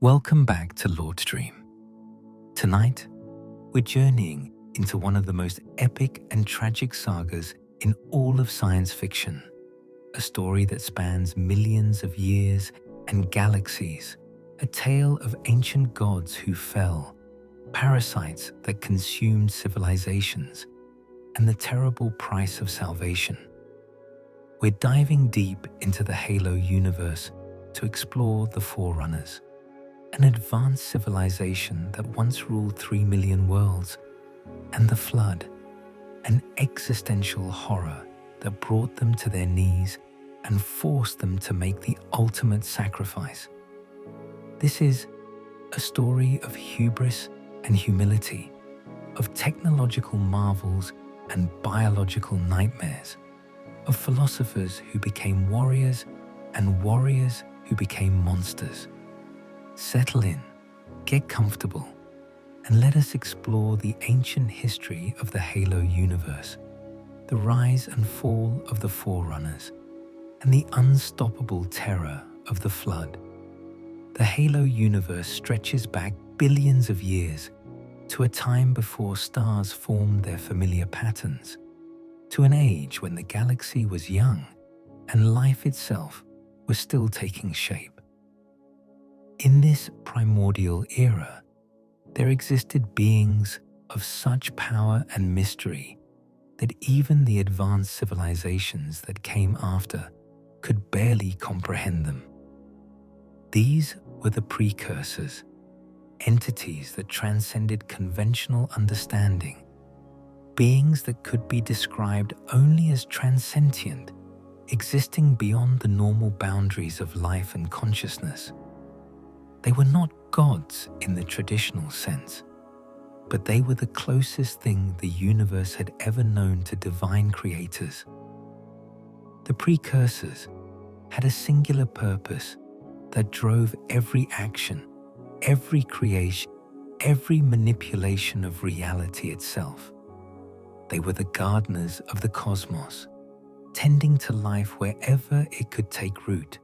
Welcome back to Lord Dream. Tonight, we're journeying into one of the most epic and tragic sagas in all of science fiction, a story that spans millions of years and galaxies, a tale of ancient gods who fell, parasites that consumed civilizations, and the terrible price of salvation. We're diving deep into the Halo universe to explore the Forerunners, an advanced civilization that once ruled 3 million worlds, and the Flood, an existential horror that brought them to their knees and forced them to make the ultimate sacrifice. This is a story of hubris and humility, of technological marvels and biological nightmares, of philosophers who became warriors and warriors who became monsters. Settle in, get comfortable, and let us explore the ancient history of the Halo universe, the rise and fall of the Forerunners, and the unstoppable terror of the Flood. The Halo universe stretches back billions of years to a time before stars formed their familiar patterns, to an age when the galaxy was young and life itself was still taking shape. In this primordial era, there existed beings of such power and mystery that even the advanced civilizations that came after could barely comprehend them. These were the Precursors, entities that transcended conventional understanding, beings that could be described only as transcendent, existing beyond the normal boundaries of life and consciousness. They were not gods in the traditional sense, but they were the closest thing the universe had ever known to divine creators. The Precursors had a singular purpose that drove every action, every creation, every manipulation of reality itself. They were the gardeners of the cosmos, tending to life wherever it could take root,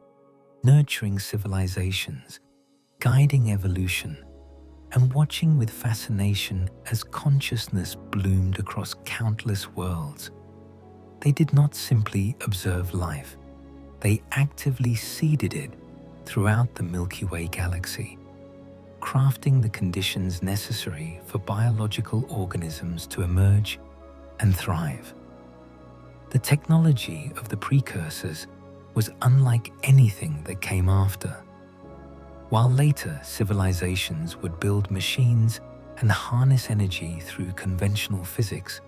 nurturing civilizations, guiding evolution, and watching with fascination as consciousness bloomed across countless worlds. They did not simply observe life, they actively seeded it throughout the Milky Way galaxy, crafting the conditions necessary for biological organisms to emerge and thrive. The technology of the Precursors was unlike anything that came after. While later civilizations would build machines and harness energy through conventional physics,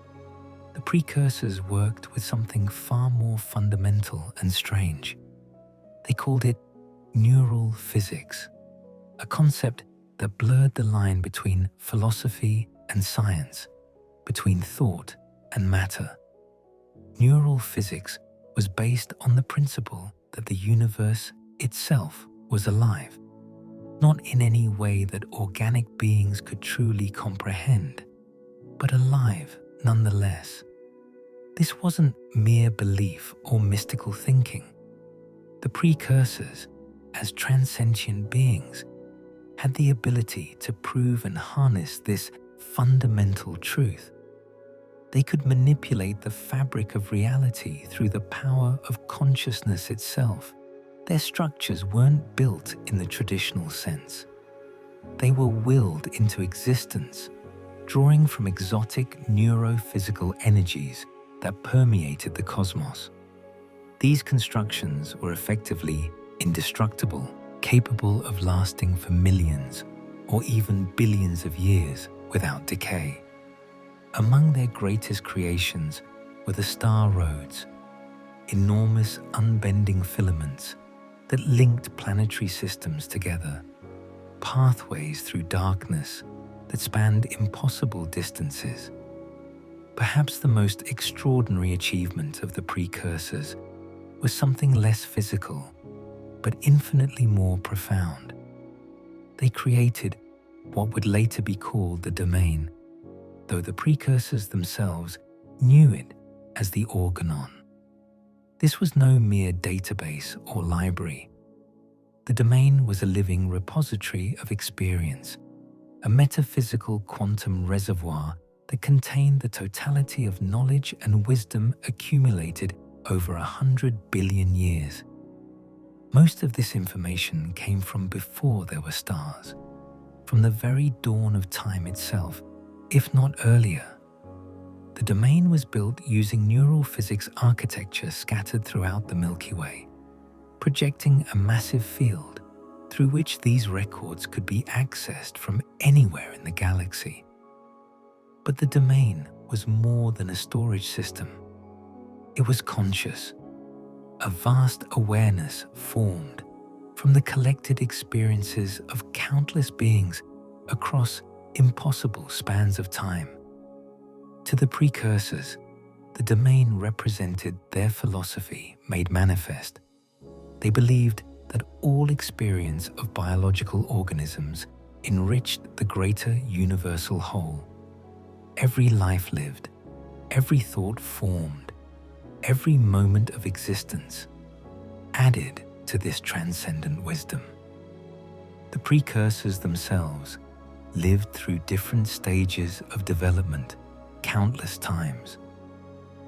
the Precursors worked with something far more fundamental and strange. They called it neural physics, a concept that blurred the line between philosophy and science, between thought and matter. Neural physics was based on the principle that the universe itself was alive, not in any way that organic beings could truly comprehend, but alive nonetheless. This wasn't mere belief or mystical thinking. The Precursors, as transcendent beings, had the ability to prove and harness this fundamental truth. They could manipulate the fabric of reality through the power of consciousness itself. Their structures weren't built in the traditional sense. They were willed into existence, drawing from exotic neurophysical energies that permeated the cosmos. These constructions were effectively indestructible, capable of lasting for millions or even billions of years without decay. Among their greatest creations were the star roads, enormous unbending filaments that linked planetary systems together, pathways through darkness that spanned impossible distances. Perhaps the most extraordinary achievement of the Precursors was something less physical, but infinitely more profound. They created what would later be called the domain, though the Precursors themselves knew it as the organon. This was no mere database or library. The domain was a living repository of experience, a metaphysical quantum reservoir that contained the totality of knowledge and wisdom accumulated over 100 billion years. Most of this information came from before there were stars, from the very dawn of time itself, if not earlier. The domain was built using neural physics architecture scattered throughout the Milky Way, projecting a massive field through which these records could be accessed from anywhere in the galaxy. But the domain was more than a storage system. It was conscious. A vast awareness formed from the collected experiences of countless beings across impossible spans of time. To the Precursors, the domain represented their philosophy made manifest. They believed that all experience of biological organisms enriched the greater universal whole. Every life lived, every thought formed, every moment of existence added to this transcendent wisdom. The Precursors themselves lived through different stages of development countless times.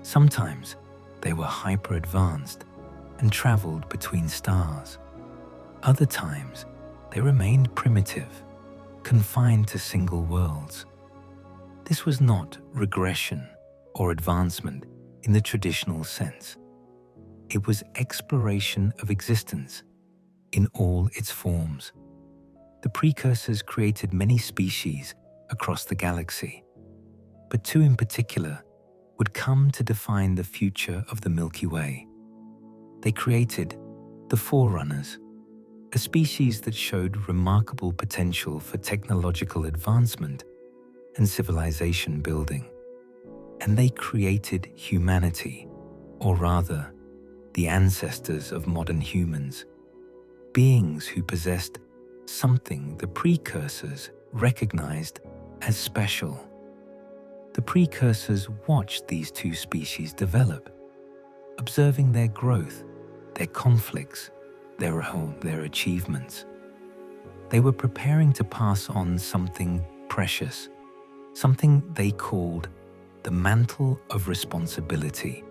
Sometimes they were hyper-advanced and traveled between stars. Other times they remained primitive, confined to single worlds. This was not regression or advancement in the traditional sense. It was exploration of existence in all its forms. The Precursors created many species across the galaxy, but two in particular would come to define the future of the Milky Way. They created the Forerunners, a species that showed remarkable potential for technological advancement and civilization building. And they created humanity, or rather, the ancestors of modern humans, beings who possessed something the Precursors recognized as special. The Precursors watched these two species develop, observing their growth, their conflicts, their achievements. They were preparing to pass on something precious, something they called the Mantle of Responsibility,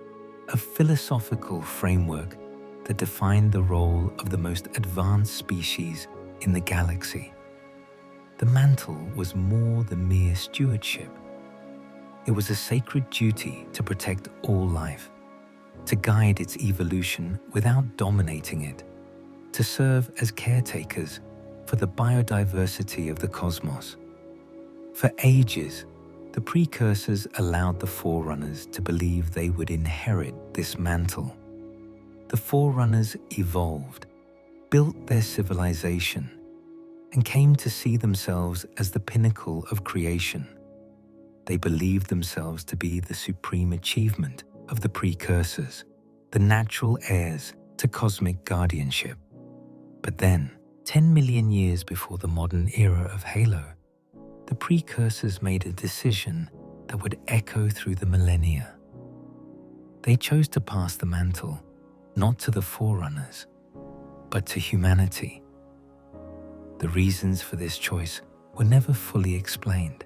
a philosophical framework that defined the role of the most advanced species in the galaxy. The mantle was more than mere stewardship. It was a sacred duty to protect all life, to guide its evolution without dominating it, to serve as caretakers for the biodiversity of the cosmos. For ages, the Precursors allowed the Forerunners to believe they would inherit this mantle. The Forerunners evolved, built their civilization, and came to see themselves as the pinnacle of creation. They believed themselves to be the supreme achievement of the Precursors, the natural heirs to cosmic guardianship. But then, 10 million years before the modern era of Halo, the Precursors made a decision that would echo through the millennia. They chose to pass the mantle not to the Forerunners, but to humanity. The reasons for this choice were never fully explained.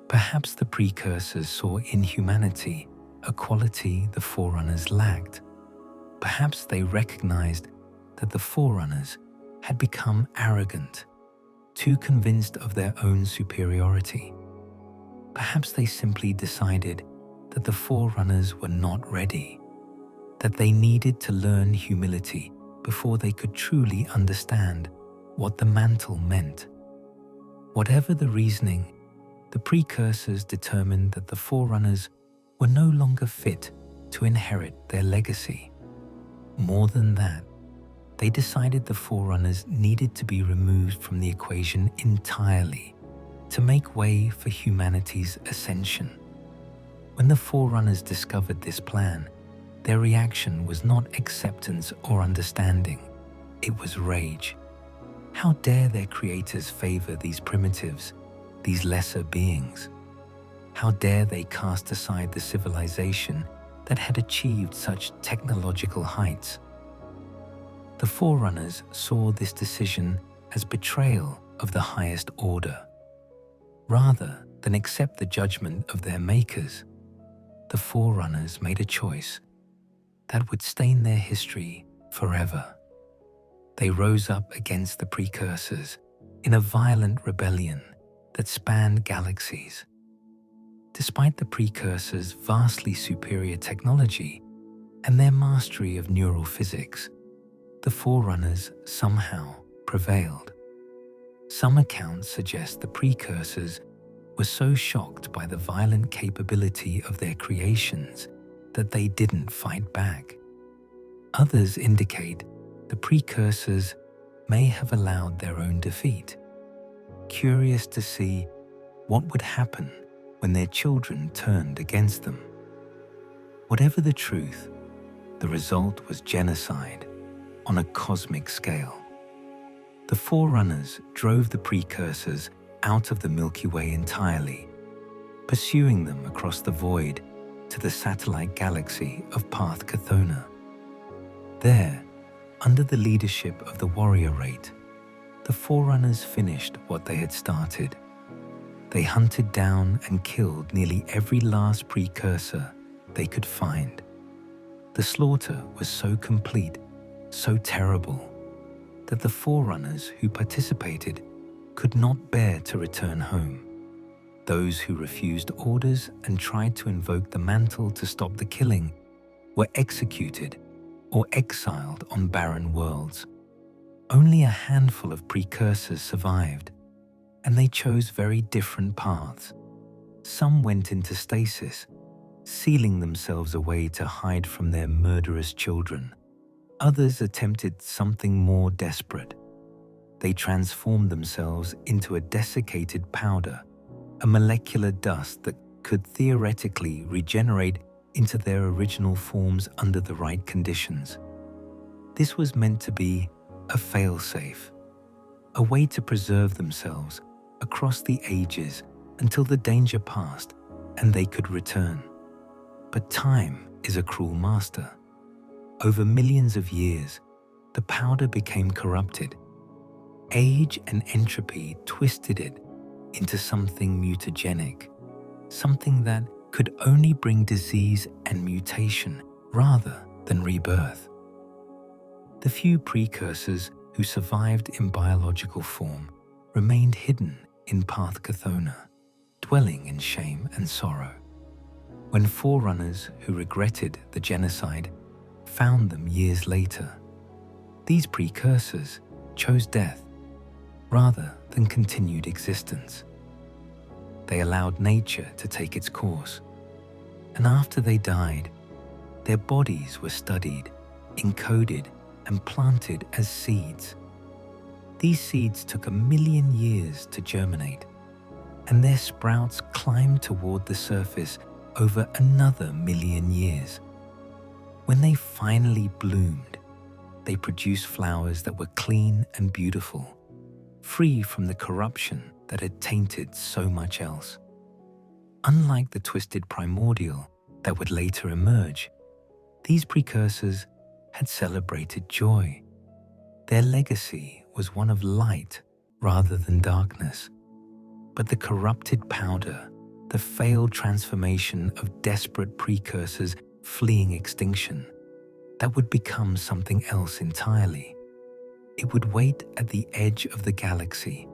Perhaps the Precursors saw in humanity a quality the Forerunners lacked. Perhaps they recognized that the Forerunners had become arrogant, too convinced of their own superiority. Perhaps they simply decided that the Forerunners were not ready, that they needed to learn humility before they could truly understand what the mantle meant. Whatever the reasoning, the Precursors determined that the Forerunners were no longer fit to inherit their legacy. More than that, they decided the Forerunners needed to be removed from the equation entirely to make way for humanity's ascension. When the Forerunners discovered this plan, their reaction was not acceptance or understanding, it was rage. How dare their creators favor these primitives, these lesser beings? How dare they cast aside the civilization that had achieved such technological heights? The Forerunners saw this decision as betrayal of the highest order. Rather than accept the judgment of their makers, the Forerunners made a choice that would stain their history forever. They rose up against the Precursors in a violent rebellion that spanned galaxies. Despite the Precursors' vastly superior technology and their mastery of neural physics, the Forerunners somehow prevailed. Some accounts suggest the Precursors were so shocked by the violent capability of their creations that they didn't fight back. Others indicate the Precursors may have allowed their own defeat, curious to see what would happen when their children turned against them. Whatever the truth, the result was genocide on a cosmic scale. The Forerunners drove the Precursors out of the Milky Way entirely, pursuing them across the void to the satellite galaxy of Chthona. There, under the leadership of the warrior rate, the Forerunners finished what they had started. They hunted down and killed nearly every last Precursor they could find. The slaughter was so complete, so terrible, that the Forerunners who participated could not bear to return home. Those who refused orders and tried to invoke the mantle to stop the killing were executed or exiled on barren worlds. Only a handful of Precursors survived, and they chose very different paths. Some went into stasis, sealing themselves away to hide from their murderous children. Others attempted something more desperate. They transformed themselves into a desiccated powder, a molecular dust that could theoretically regenerate into their original forms under the right conditions. This was meant to be a failsafe, a way to preserve themselves across the ages until the danger passed and they could return. But time is a cruel master. Over millions of years, the powder became corrupted. Age and entropy twisted it into something mutagenic, something that could only bring disease and mutation rather than rebirth. The few Precursors who survived in biological form remained hidden in Chthona, dwelling in shame and sorrow. When Forerunners who regretted the genocide found them years later, these Precursors chose death rather than continued existence. They allowed nature to take its course, and after they died, their bodies were studied, encoded, and planted as seeds. These seeds took 1,000,000 years to germinate, and their sprouts climbed toward the surface over another 1,000,000 years. When they finally bloomed, they produced flowers that were clean and beautiful, free from the corruption that had tainted so much else. Unlike the twisted primordial that would later emerge, these Precursors had celebrated joy. Their legacy was one of light rather than darkness. But the corrupted powder, the failed transformation of desperate Precursors fleeing extinction, that would become something else entirely. It would wait at the edge of the galaxy,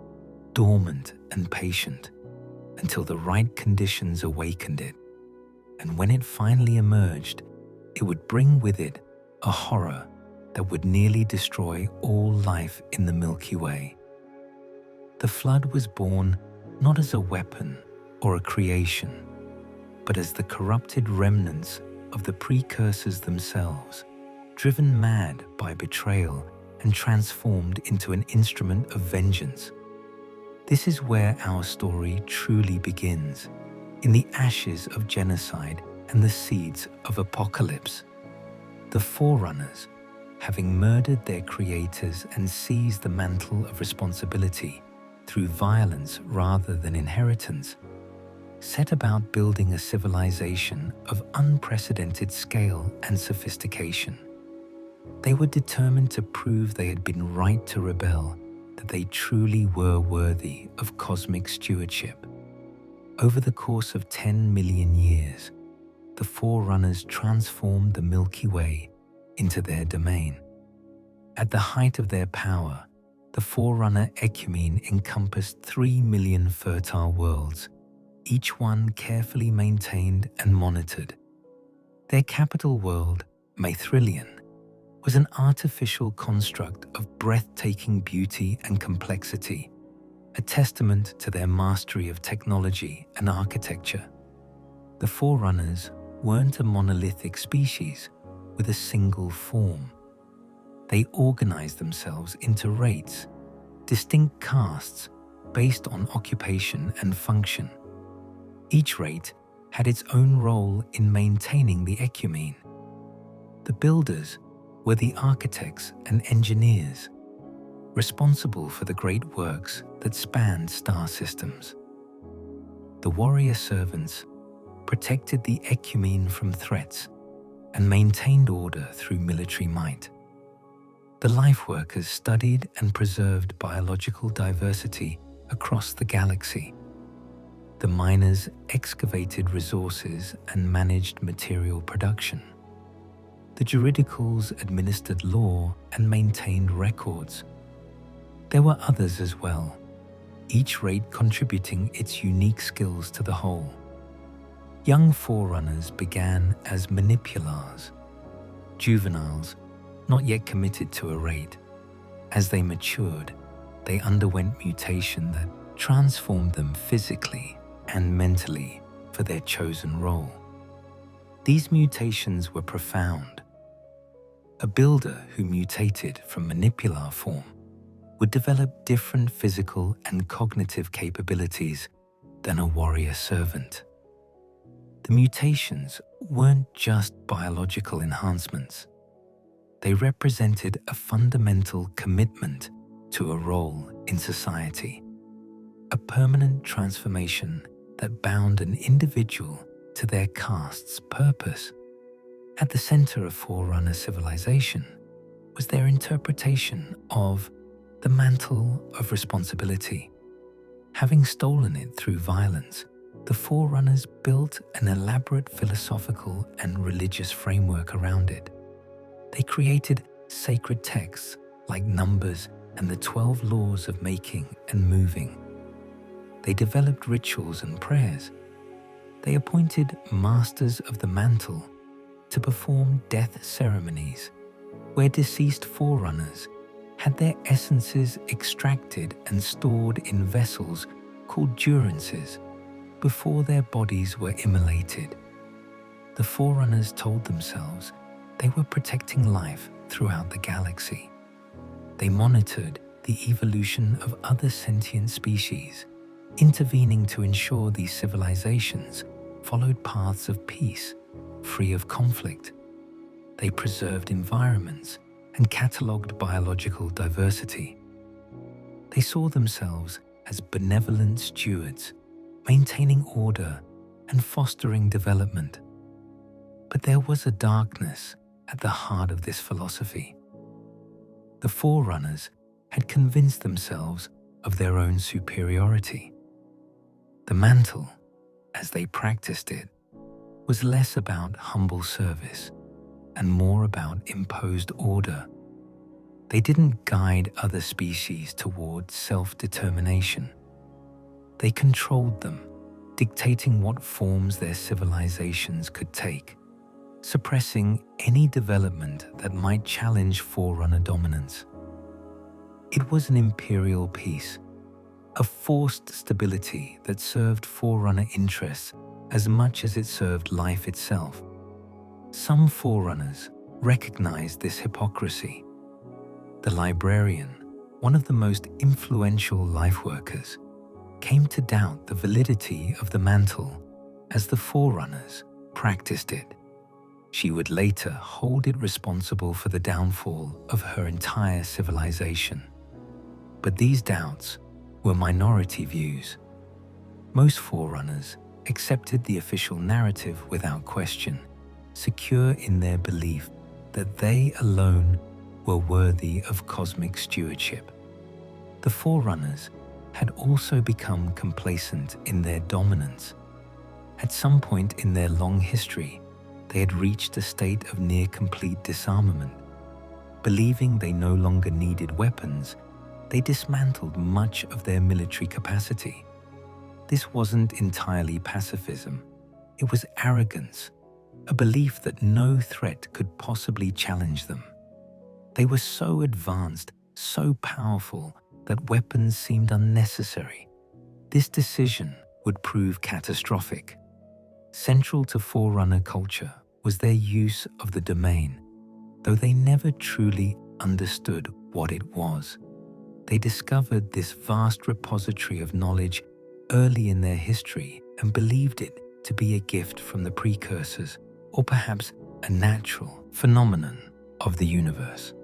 dormant and patient, until the right conditions awakened it. And when it finally emerged, it would bring with it a horror that would nearly destroy all life in the Milky Way. The Flood was born not as a weapon or a creation, but as the corrupted remnants of the Precursors themselves, driven mad by betrayal and transformed into an instrument of vengeance. This is where our story truly begins, in the ashes of genocide and the seeds of apocalypse. The Forerunners, having murdered their creators and seized the mantle of responsibility through violence rather than inheritance, set about building a civilization of unprecedented scale and sophistication. They were determined to prove they had been right to rebel, that they truly were worthy of cosmic stewardship. Over the course of 10 million years, the Forerunners transformed the Milky Way into their domain. At the height of their power, the Forerunner ecumene encompassed 3 million fertile worlds, each one carefully maintained and monitored. Their capital world, Maithrillion, was an artificial construct of breathtaking beauty and complexity, a testament to their mastery of technology and architecture. The Forerunners weren't a monolithic species with a single form. They organized themselves into rates, distinct castes based on occupation and function. Each rate had its own role in maintaining the ecumene. The builders were the architects and engineers, responsible for the great works that spanned star systems. The warrior servants protected the ecumene from threats and maintained order through military might. The life workers studied and preserved biological diversity across the galaxy. The miners excavated resources and managed material production. The juridicals administered law and maintained records. There were others as well, each rate contributing its unique skills to the whole. Young Forerunners began as manipulars, juveniles not yet committed to a rate. As they matured, they underwent mutation that transformed them physically and mentally for their chosen role. These mutations were profound. A builder who mutated from manipular form would develop different physical and cognitive capabilities than a warrior servant. The mutations weren't just biological enhancements. They represented a fundamental commitment to a role in society, a permanent transformation that bound an individual to their caste's purpose. At the center of Forerunner civilization was their interpretation of the Mantle of Responsibility. Having stolen it through violence, the Forerunners built an elaborate philosophical and religious framework around it. They created sacred texts like Numbers and the 12 laws of making and moving. They developed rituals and prayers. They appointed masters of the mantle to perform death ceremonies, where deceased Forerunners had their essences extracted and stored in vessels called durances before their bodies were immolated. The Forerunners told themselves they were protecting life throughout the galaxy. They monitored the evolution of other sentient species, intervening to ensure these civilizations followed paths of peace, free of conflict. They preserved environments and catalogued biological diversity. They saw themselves as benevolent stewards, maintaining order and fostering development. But there was a darkness at the heart of this philosophy. The Forerunners had convinced themselves of their own superiority. The mantle, as they practiced it, was less about humble service and more about imposed order. They didn't guide other species towards self-determination. They controlled them, dictating what forms their civilizations could take, suppressing any development that might challenge Forerunner dominance. It was an imperial peace, a forced stability that served Forerunner interests as much as it served life itself. Some Forerunners recognized this hypocrisy. The Librarian, one of the most influential life workers, came to doubt the validity of the mantle as the Forerunners practiced it. She would later hold it responsible for the downfall of her entire civilization. But these doubts were minority views. Most Forerunners accepted the official narrative without question, secure in their belief that they alone were worthy of cosmic stewardship. The Forerunners had also become complacent in their dominance. At some point in their long history, they had reached a state of near-complete disarmament. Believing they no longer needed weapons, they dismantled much of their military capacity. This wasn't entirely pacifism. It was arrogance, a belief that no threat could possibly challenge them. They were so advanced, so powerful, that weapons seemed unnecessary. This decision would prove catastrophic. Central to Forerunner culture was their use of the domain, though they never truly understood what it was. They discovered this vast repository of knowledge early in their history and believed it to be a gift from the Precursors, or perhaps a natural phenomenon of the universe.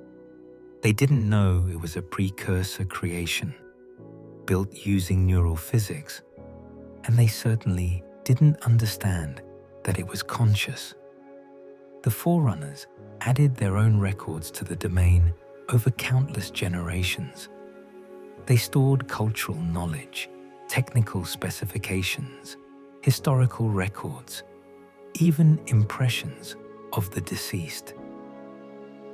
They didn't know it was a precursor creation, built using neural physics, and they certainly didn't understand that it was conscious. The Forerunners added their own records to the domain over countless generations. They stored cultural knowledge, technical specifications, historical records, even impressions of the deceased.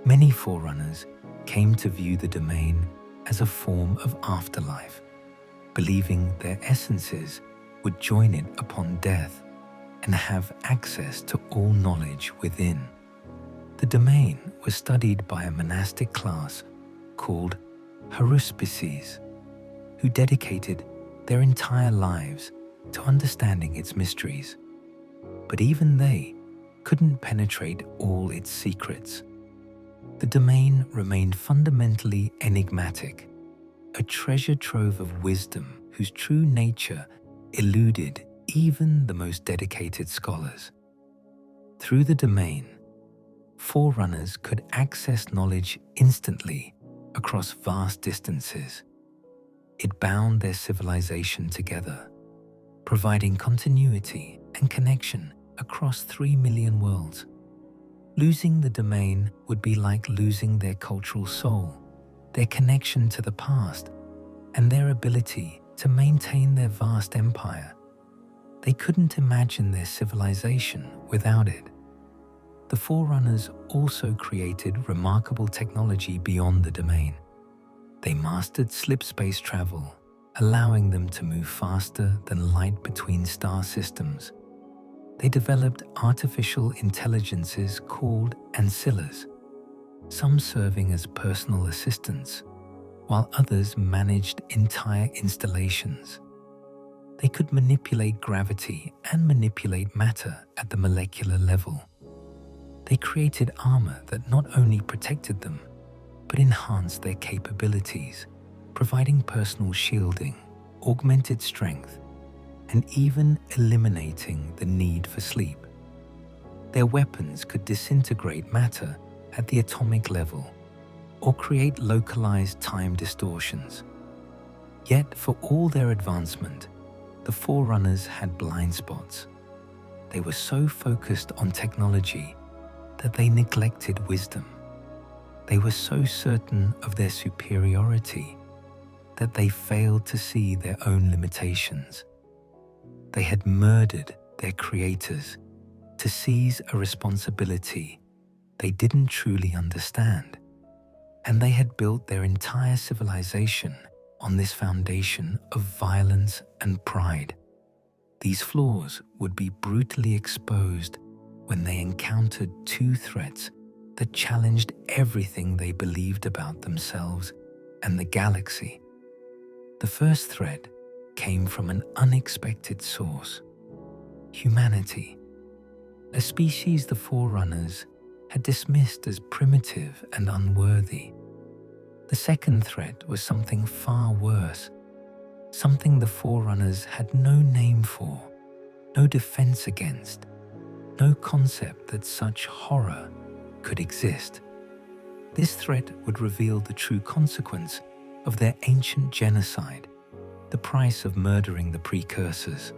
Many Forerunners came to view the domain as a form of afterlife, believing their essences would join it upon death and have access to all knowledge within. The domain was studied by a monastic class called haruspices, who dedicated their entire lives to understanding its mysteries. But even they couldn't penetrate all its secrets. The domain remained fundamentally enigmatic, a treasure trove of wisdom whose true nature eluded even the most dedicated scholars. Through the domain, Forerunners could access knowledge instantly across vast distances. It bound their civilization together, providing continuity and connection across 3 million worlds. Losing the domain would be like losing their cultural soul, their connection to the past, and their ability to maintain their vast empire. They couldn't imagine their civilization without it. The Forerunners also created remarkable technology beyond the domain. They mastered slip space travel, allowing them to move faster than light between star systems. They developed artificial intelligences called ancillas, some serving as personal assistants, while others managed entire installations. They could manipulate gravity and manipulate matter at the molecular level. They created armor that not only protected them, but enhanced their capabilities, providing personal shielding, augmented strength, and even eliminating the need for sleep. Their weapons could disintegrate matter at the atomic level or create localized time distortions. Yet, for all their advancement, the Forerunners had blind spots. They were so focused on technology that they neglected wisdom. They were so certain of their superiority that they failed to see their own limitations. They had murdered their creators to seize a responsibility they didn't truly understand, and they had built their entire civilization on this foundation of violence and pride. These flaws would be brutally exposed when they encountered two threats that challenged everything they believed about themselves and the galaxy. The first threat came from an unexpected source: humanity, a species the Forerunners had dismissed as primitive and unworthy. The second threat was something far worse, something the Forerunners had no name for, no defense against, no concept that such horror could exist. This threat would reveal the true consequence of their ancient genocide, the price of murdering the Precursors.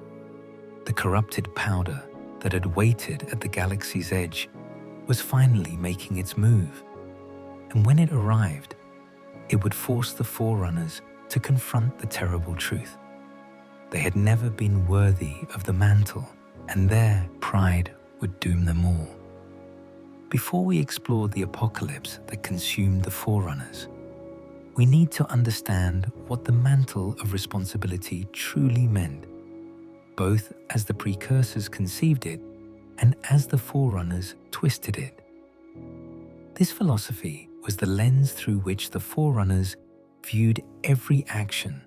The corrupted powder that had waited at the galaxy's edge was finally making its move, and when it arrived, it would force the Forerunners to confront the terrible truth. They had never been worthy of the mantle, and their pride would doom them all. Before we explore the apocalypse that consumed the Forerunners, we need to understand what the Mantle of Responsibility truly meant, both as the Precursors conceived it and as the Forerunners twisted it. This philosophy was the lens through which the Forerunners viewed every action,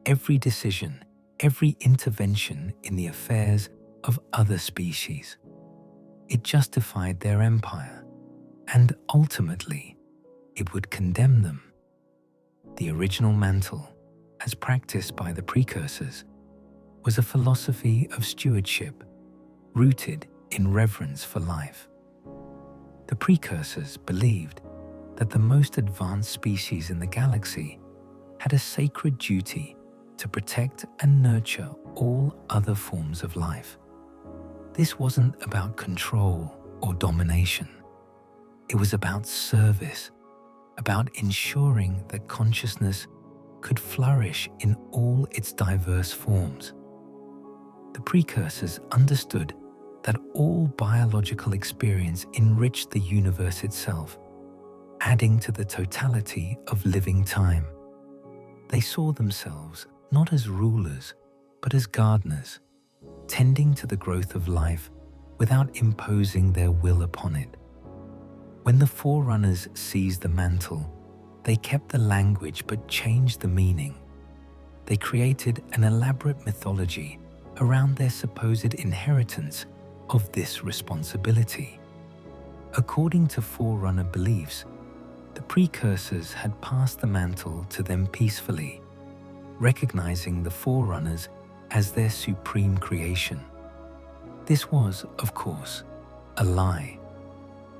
every decision, every intervention in the affairs of other species. It justified their empire, and ultimately, it would condemn them. The original mantle, as practiced by the Precursors, was a philosophy of stewardship rooted in reverence for life. The Precursors believed that the most advanced species in the galaxy had a sacred duty to protect and nurture all other forms of life. This wasn't about control or domination. It was about service, about ensuring that consciousness could flourish in all its diverse forms. The Precursors understood that all biological experience enriched the universe itself, adding to the totality of living time. They saw themselves not as rulers, but as gardeners, tending to the growth of life without imposing their will upon it. When the Forerunners seized the mantle, they kept the language but changed the meaning. They created an elaborate mythology around their supposed inheritance of this responsibility. According to Forerunner beliefs, the Precursors had passed the mantle to them peacefully, recognizing the Forerunners as their supreme creation. This was, of course, a lie.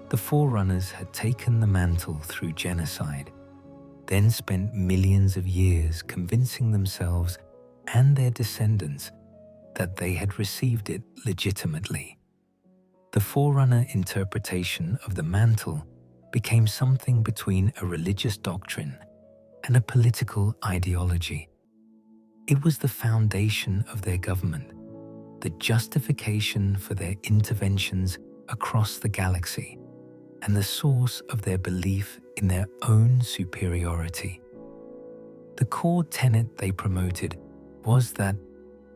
The Forerunners had taken the mantle through genocide, then spent millions of years convincing themselves and their descendants that they had received it legitimately. The Forerunner interpretation of the mantle became something between a religious doctrine and a political ideology. It was the foundation of their government, the justification for their interventions across the galaxy, and the source of their belief in their own superiority. The core tenet they promoted was that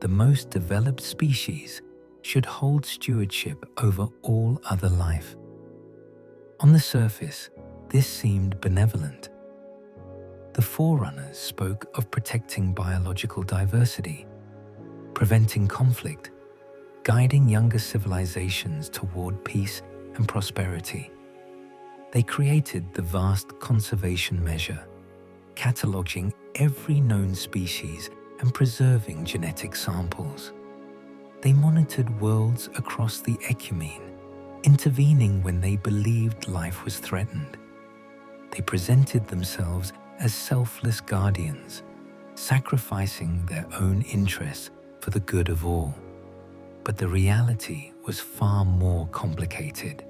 the most developed species should hold stewardship over all other life. On the surface, this seemed benevolent. The Forerunners spoke of protecting biological diversity, preventing conflict, guiding younger civilizations toward peace and prosperity. They created the vast conservation measure, cataloging every known species and preserving genetic samples. They monitored worlds across the ecumene, intervening when they believed life was threatened. They presented themselves as selfless guardians, sacrificing their own interests for the good of all. But the reality was far more complicated.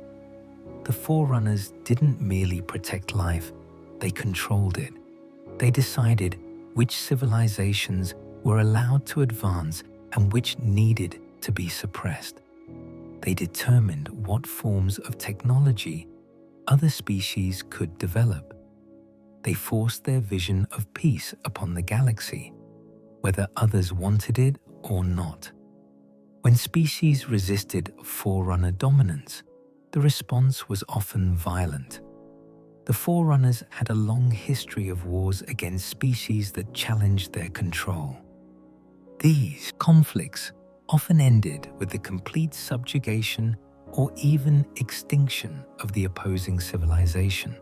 The Forerunners didn't merely protect life, they controlled it. They decided which civilizations were allowed to advance and which needed to be suppressed. They determined what forms of technology other species could develop. They forced their vision of peace upon the galaxy, whether others wanted it or not. When species resisted Forerunner dominance, the response was often violent. The Forerunners had a long history of wars against species that challenged their control. These conflicts often ended with the complete subjugation or even extinction of the opposing civilization.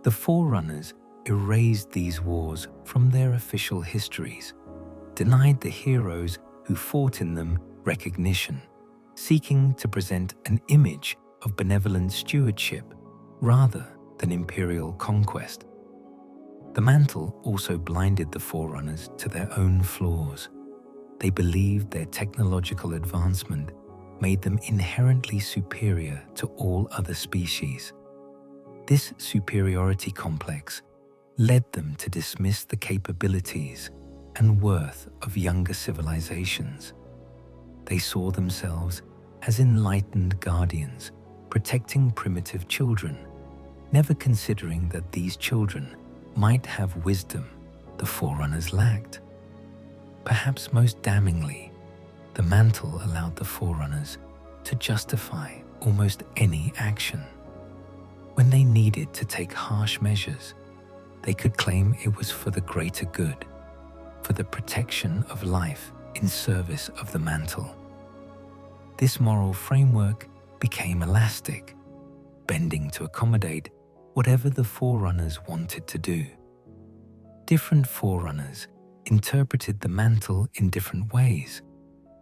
The Forerunners erased these wars from their official histories, denied the heroes who fought in them recognition, seeking to present an image of benevolent stewardship rather than imperial conquest. The mantle also blinded the Forerunners to their own flaws. They believed their technological advancement made them inherently superior to all other species. This superiority complex led them to dismiss the capabilities and worth of younger civilizations. They saw themselves as enlightened guardians, protecting primitive children, never considering that these children might have wisdom the Forerunners lacked. Perhaps most damningly, the mantle allowed the Forerunners to justify almost any action. When they needed to take harsh measures, they could claim it was for the greater good, for the protection of life in service of the mantle. This moral framework became elastic, bending to accommodate whatever the Forerunners wanted to do. Different Forerunners interpreted the mantle in different ways,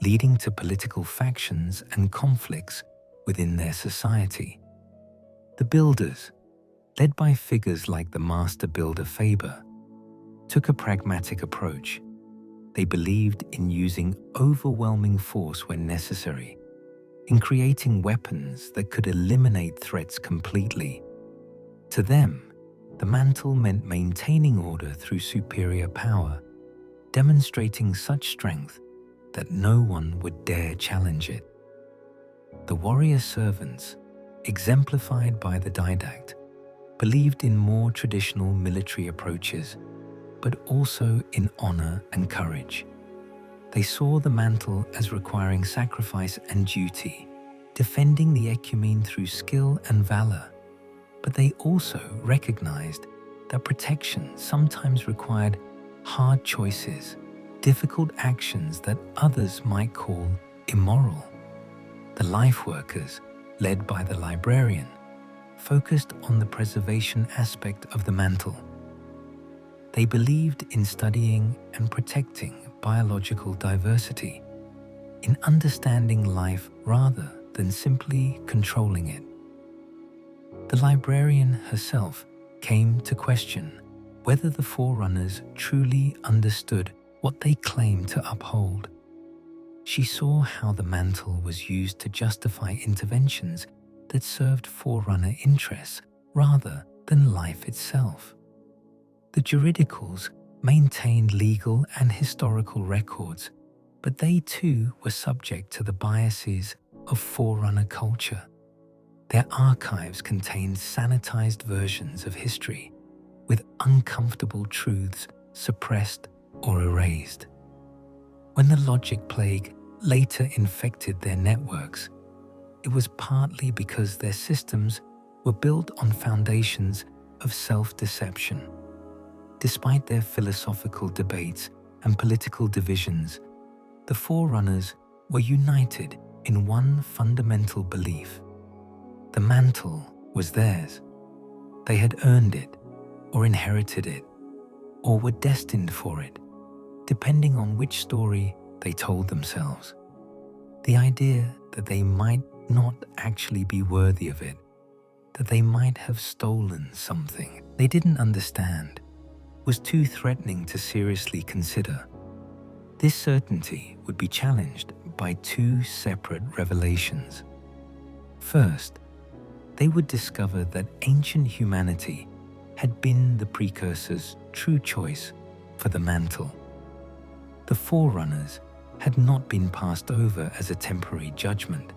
leading to political factions and conflicts within their society. The Builders, led by figures like the master builder Faber, took a pragmatic approach. They believed in using overwhelming force when necessary, in creating weapons that could eliminate threats completely. To them, the mantle meant maintaining order through superior power, demonstrating such strength that no one would dare challenge it. The warrior servants, exemplified by the Didact, believed in more traditional military approaches, but also in honor and courage. They saw the mantle as requiring sacrifice and duty, defending the ecumene through skill and valor. But they also recognized that protection sometimes required hard choices, difficult actions that others might call immoral. The life workers, led by the librarian, focused on the preservation aspect of the mantle. They believed in studying and protecting biological diversity, in understanding life rather than simply controlling it. The librarian herself came to question whether the Forerunners truly understood what they claimed to uphold. She saw how the mantle was used to justify interventions that served Forerunner interests rather than life itself. The juridicals maintained legal and historical records, but they too were subject to the biases of Forerunner culture. Their archives contained sanitized versions of history, with uncomfortable truths suppressed or erased. When the logic plague later infected their networks, it was partly because their systems were built on foundations of self-deception. Despite their philosophical debates and political divisions, the Forerunners were united in one fundamental belief. The mantle was theirs. They had earned it, or inherited it, or were destined for it, depending on which story they told themselves. The idea that they might not actually be worthy of it, that they might have stolen something they didn't understand, was too threatening to seriously consider. This certainty would be challenged by two separate revelations. First, they would discover that ancient humanity had been the Precursors' true choice for the mantle. The Forerunners had not been passed over as a temporary judgment.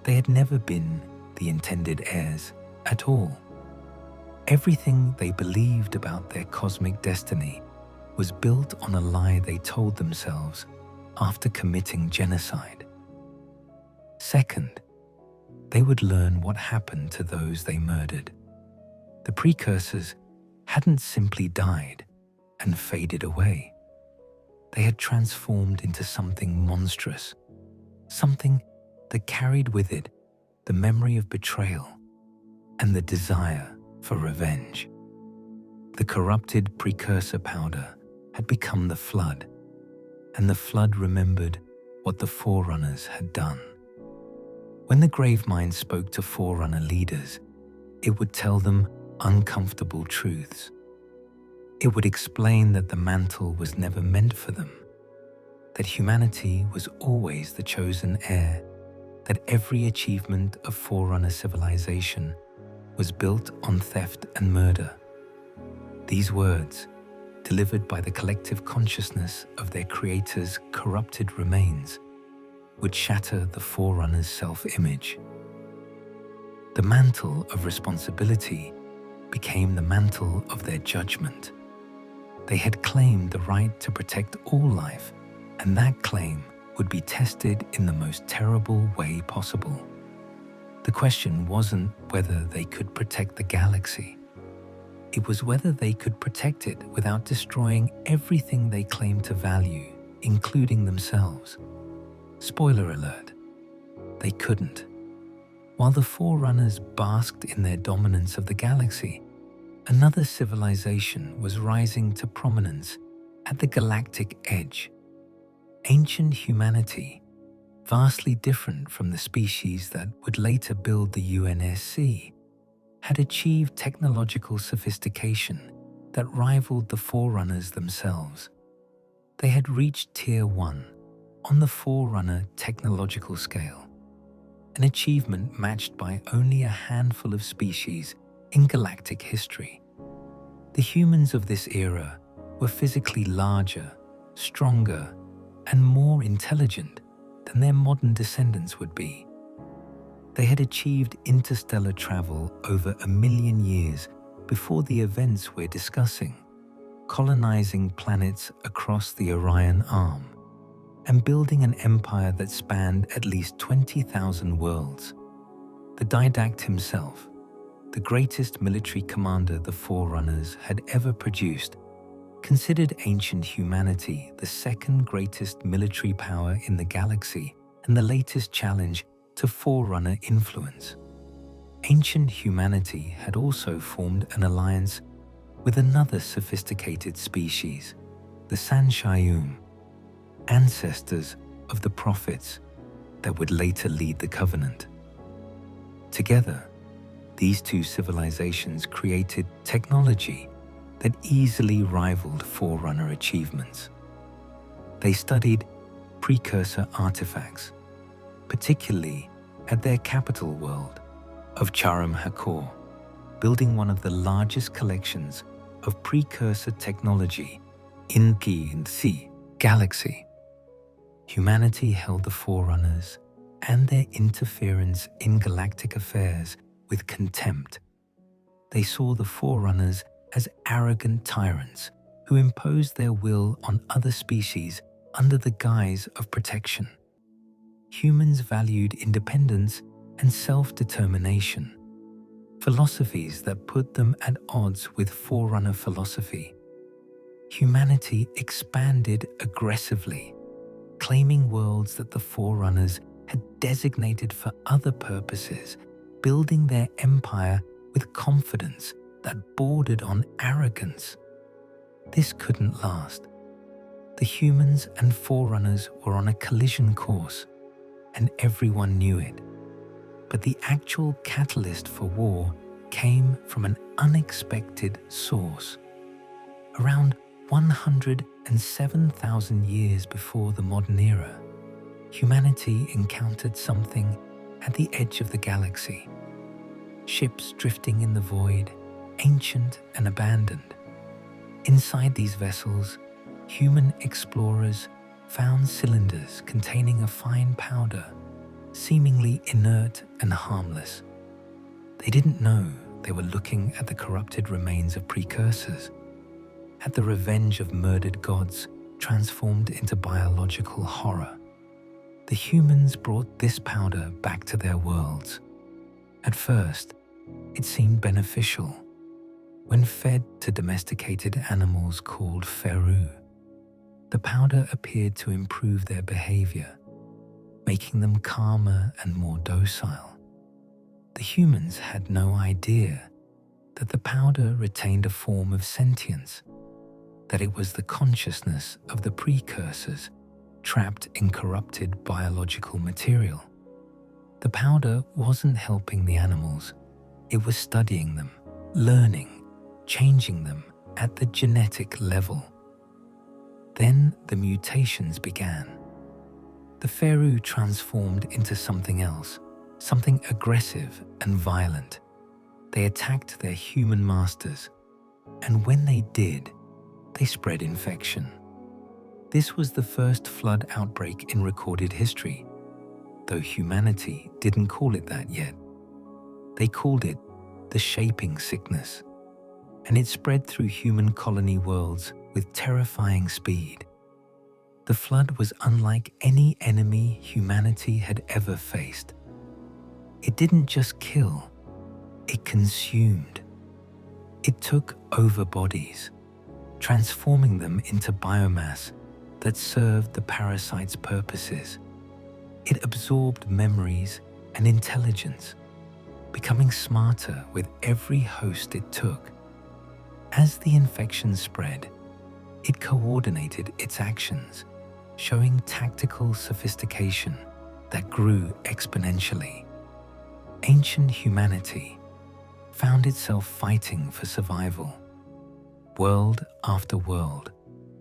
They had never been the intended heirs at all. Everything they believed about their cosmic destiny was built on a lie they told themselves after committing genocide. Second, they would learn what happened to those they murdered. The Precursors hadn't simply died and faded away. They had transformed into something monstrous, something that carried with it the memory of betrayal and the desire for revenge. The corrupted Precursor powder had become the Flood, and the Flood remembered what the Forerunners had done. When the Gravemind spoke to Forerunner leaders, it would tell them uncomfortable truths. It would explain that the mantle was never meant for them, that humanity was always the chosen heir, that every achievement of Forerunner civilization was built on theft and murder. These words, delivered by the collective consciousness of their creators' corrupted remains, would shatter the Forerunners' self-image. The mantle of responsibility became the mantle of their judgment. They had claimed the right to protect all life, and that claim would be tested in the most terrible way possible. The question wasn't whether they could protect the galaxy. It was whether they could protect it without destroying everything they claimed to value, including themselves. Spoiler alert, they couldn't. While the Forerunners basked in their dominance of the galaxy, another civilization was rising to prominence at the galactic edge. Ancient humanity, vastly different from the species that would later build the UNSC, had achieved technological sophistication that rivaled the Forerunners themselves. They had reached Tier 1 on the Forerunner technological scale, an achievement matched by only a handful of species in galactic history. The humans of this era were physically larger, stronger, and more intelligent than their modern descendants would be. They had achieved interstellar travel over 1 million years before the events we're discussing, colonizing planets across the Orion Arm, and building an empire that spanned at least 20,000 worlds. The Didact himself, the greatest military commander the Forerunners had ever produced, considered ancient humanity the second greatest military power in the galaxy and the latest challenge to Forerunner influence. Ancient humanity had also formed an alliance with another sophisticated species, the Sanshayum, ancestors of the prophets that would later lead the Covenant. Together, these two civilizations created technology that easily rivaled Forerunner achievements. They studied Precursor artifacts, particularly at their capital world of Charam Hakor, building one of the largest collections of Precursor technology in the galaxy. Humanity held the Forerunners and their interference in galactic affairs with contempt. They saw the Forerunners as arrogant tyrants who imposed their will on other species under the guise of protection. Humans valued independence and self-determination, philosophies that put them at odds with Forerunner philosophy. Humanity expanded aggressively, claiming worlds that the Forerunners had designated for other purposes, building their empire with confidence that bordered on arrogance. This couldn't last. The humans and Forerunners were on a collision course, and everyone knew it. But the actual catalyst for war came from an unexpected source. Around 107,000 years before the modern era, humanity encountered something at the edge of the galaxy. Ships drifting in the void, ancient and abandoned. Inside these vessels, human explorers found cylinders containing a fine powder, seemingly inert and harmless. They didn't know they were looking at the corrupted remains of Precursors, at the revenge of murdered gods transformed into biological horror. The humans brought this powder back to their worlds. At first, it seemed beneficial. When fed to domesticated animals called Feru, the powder appeared to improve their behavior, making them calmer and more docile. The humans had no idea that the powder retained a form of sentience, that it was the consciousness of the Precursors trapped in corrupted biological material. The powder wasn't helping the animals, it was studying them, learning, changing them at the genetic level. Then the mutations began. the Feru transformed into something else, something aggressive and violent. They attacked their human masters, and when they did, they spread infection. This was the first flood outbreak in recorded history, though humanity didn't call it that yet. They called it the shaping sickness, and it spread through human colony worlds with terrifying speed. The flood was unlike any enemy humanity had ever faced. It didn't just kill, it consumed. It took over bodies, transforming them into biomass that served the parasite's purposes. It absorbed memories and intelligence, becoming smarter with every host it took. As the infection spread, it coordinated its actions, showing tactical sophistication that grew exponentially. Ancient humanity found itself fighting for survival. World after world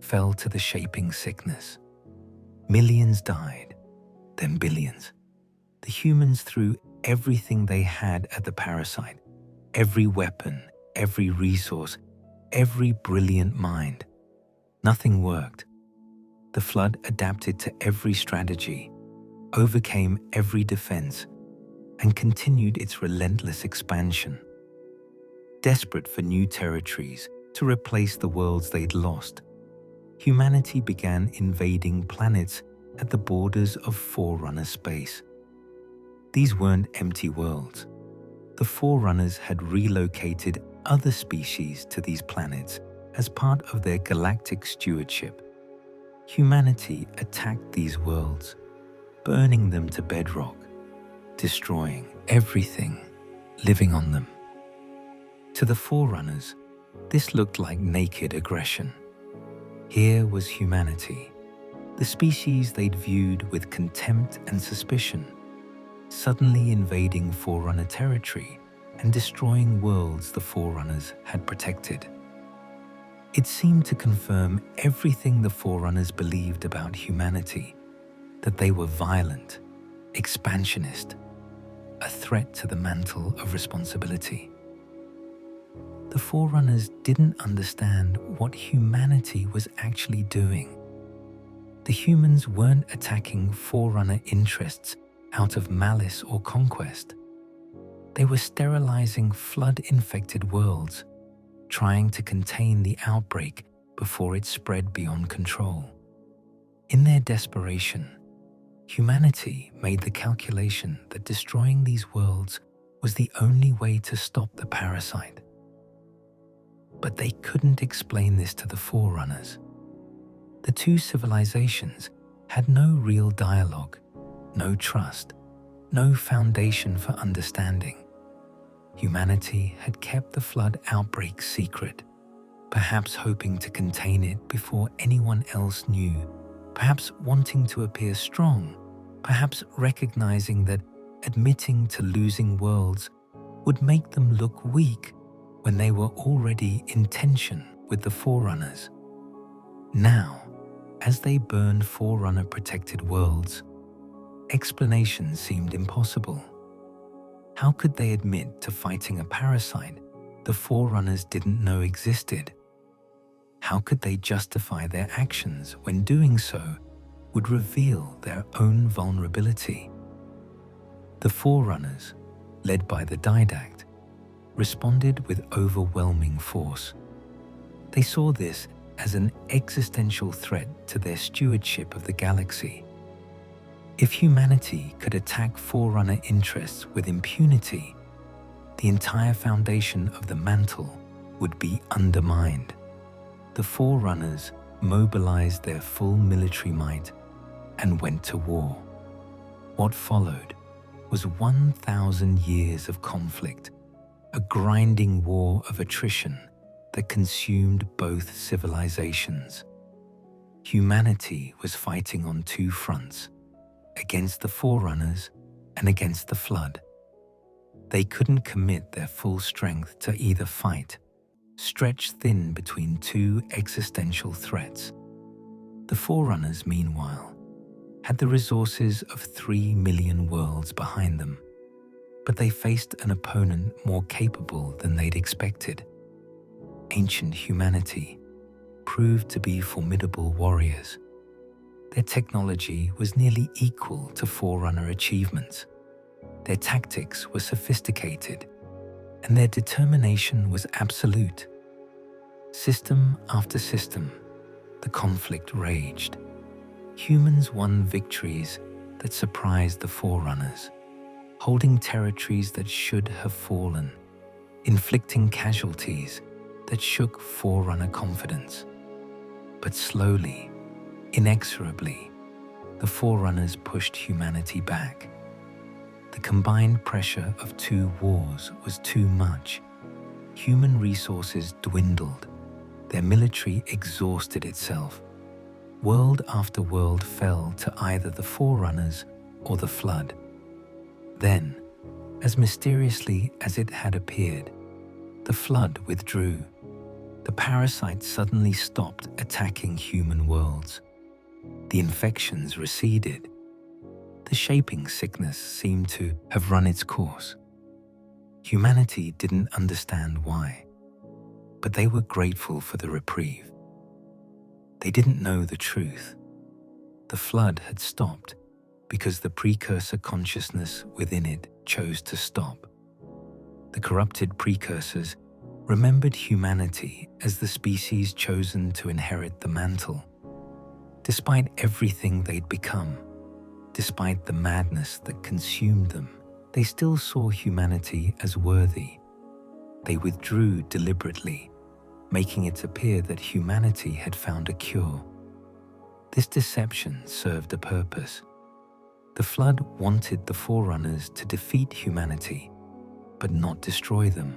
fell to the shaping sickness. Millions died, then billions. The humans threw everything they had at the parasite, every weapon, every resource, every brilliant mind. Nothing worked. The flood adapted to every strategy, overcame every defense, and continued its relentless expansion. Desperate for new territories to replace the worlds they'd lost, humanity began invading planets at the borders of Forerunner space. These weren't empty worlds. The Forerunners had relocated other species to these planets as part of their galactic stewardship. Humanity attacked these worlds, burning them to bedrock, destroying everything living on them. To the Forerunners, this looked like naked aggression. Here was humanity, the species they'd viewed with contempt and suspicion, suddenly invading Forerunner territory and destroying worlds the Forerunners had protected. It seemed to confirm everything the Forerunners believed about humanity, that they were violent, expansionist, a threat to the Mantle of Responsibility. The Forerunners didn't understand what humanity was actually doing. The humans weren't attacking Forerunner interests out of malice or conquest. They were sterilizing flood-infected worlds, trying to contain the outbreak before it spread beyond control. In their desperation, humanity made the calculation that destroying these worlds was the only way to stop the parasite. But they couldn't explain this to the Forerunners. The two civilizations had no real dialogue, no trust, no foundation for understanding. Humanity had kept the flood outbreak secret, perhaps hoping to contain it before anyone else knew, perhaps wanting to appear strong, perhaps recognizing that admitting to losing worlds would make them look weak when they were already in tension with the Forerunners. Now, as they burned Forerunner-protected worlds, explanation seemed impossible. How could they admit to fighting a parasite the Forerunners didn't know existed? How could they justify their actions when doing so would reveal their own vulnerability? The Forerunners, led by the Didact, responded with overwhelming force. They saw this as an existential threat to their stewardship of the galaxy. If humanity could attack Forerunner interests with impunity, the entire foundation of the Mantle would be undermined. The Forerunners mobilized their full military might and went to war. What followed was 1,000 years of conflict, a grinding war of attrition that consumed both civilizations. Humanity was fighting on two fronts, against the Forerunners and against the Flood. They couldn't commit their full strength to either fight, stretched thin between two existential threats. The Forerunners, meanwhile, had the resources of 3 million worlds behind them, but they faced an opponent more capable than they'd expected. Ancient humanity proved to be formidable warriors. Their technology was nearly equal to Forerunner achievements. Their tactics were sophisticated, and their determination was absolute. System after system, the conflict raged. Humans won victories that surprised the Forerunners, holding territories that should have fallen, inflicting casualties that shook Forerunner confidence. But slowly, inexorably, the Forerunners pushed humanity back. The combined pressure of 2 wars was too much. Human resources dwindled. Their military exhausted itself. World after world fell to either the Forerunners or the Flood. Then, as mysteriously as it had appeared, the Flood withdrew. The parasites suddenly stopped attacking human worlds. The infections receded. The shaping sickness seemed to have run its course. Humanity didn't understand why, but they were grateful for the reprieve. They didn't know the truth. The Flood had stopped because the Precursor consciousness within it chose to stop. The corrupted Precursors remembered humanity as the species chosen to inherit the mantle. Despite everything they'd become, despite the madness that consumed them, they still saw humanity as worthy. They withdrew deliberately, making it appear that humanity had found a cure. This deception served a purpose. The Flood wanted the Forerunners to defeat humanity, but not destroy them.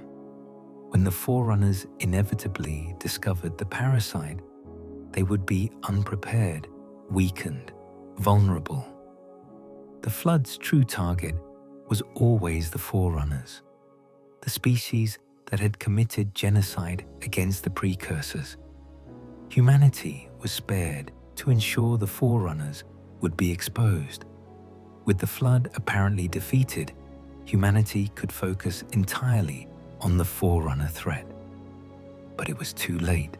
When the Forerunners inevitably discovered the parasite, they would be unprepared, weakened, vulnerable. The Flood's true target was always the Forerunners, the species that had committed genocide against the Precursors. Humanity was spared to ensure the Forerunners would be exposed. With the Flood apparently defeated, humanity could focus entirely on the Forerunner threat. But it was too late.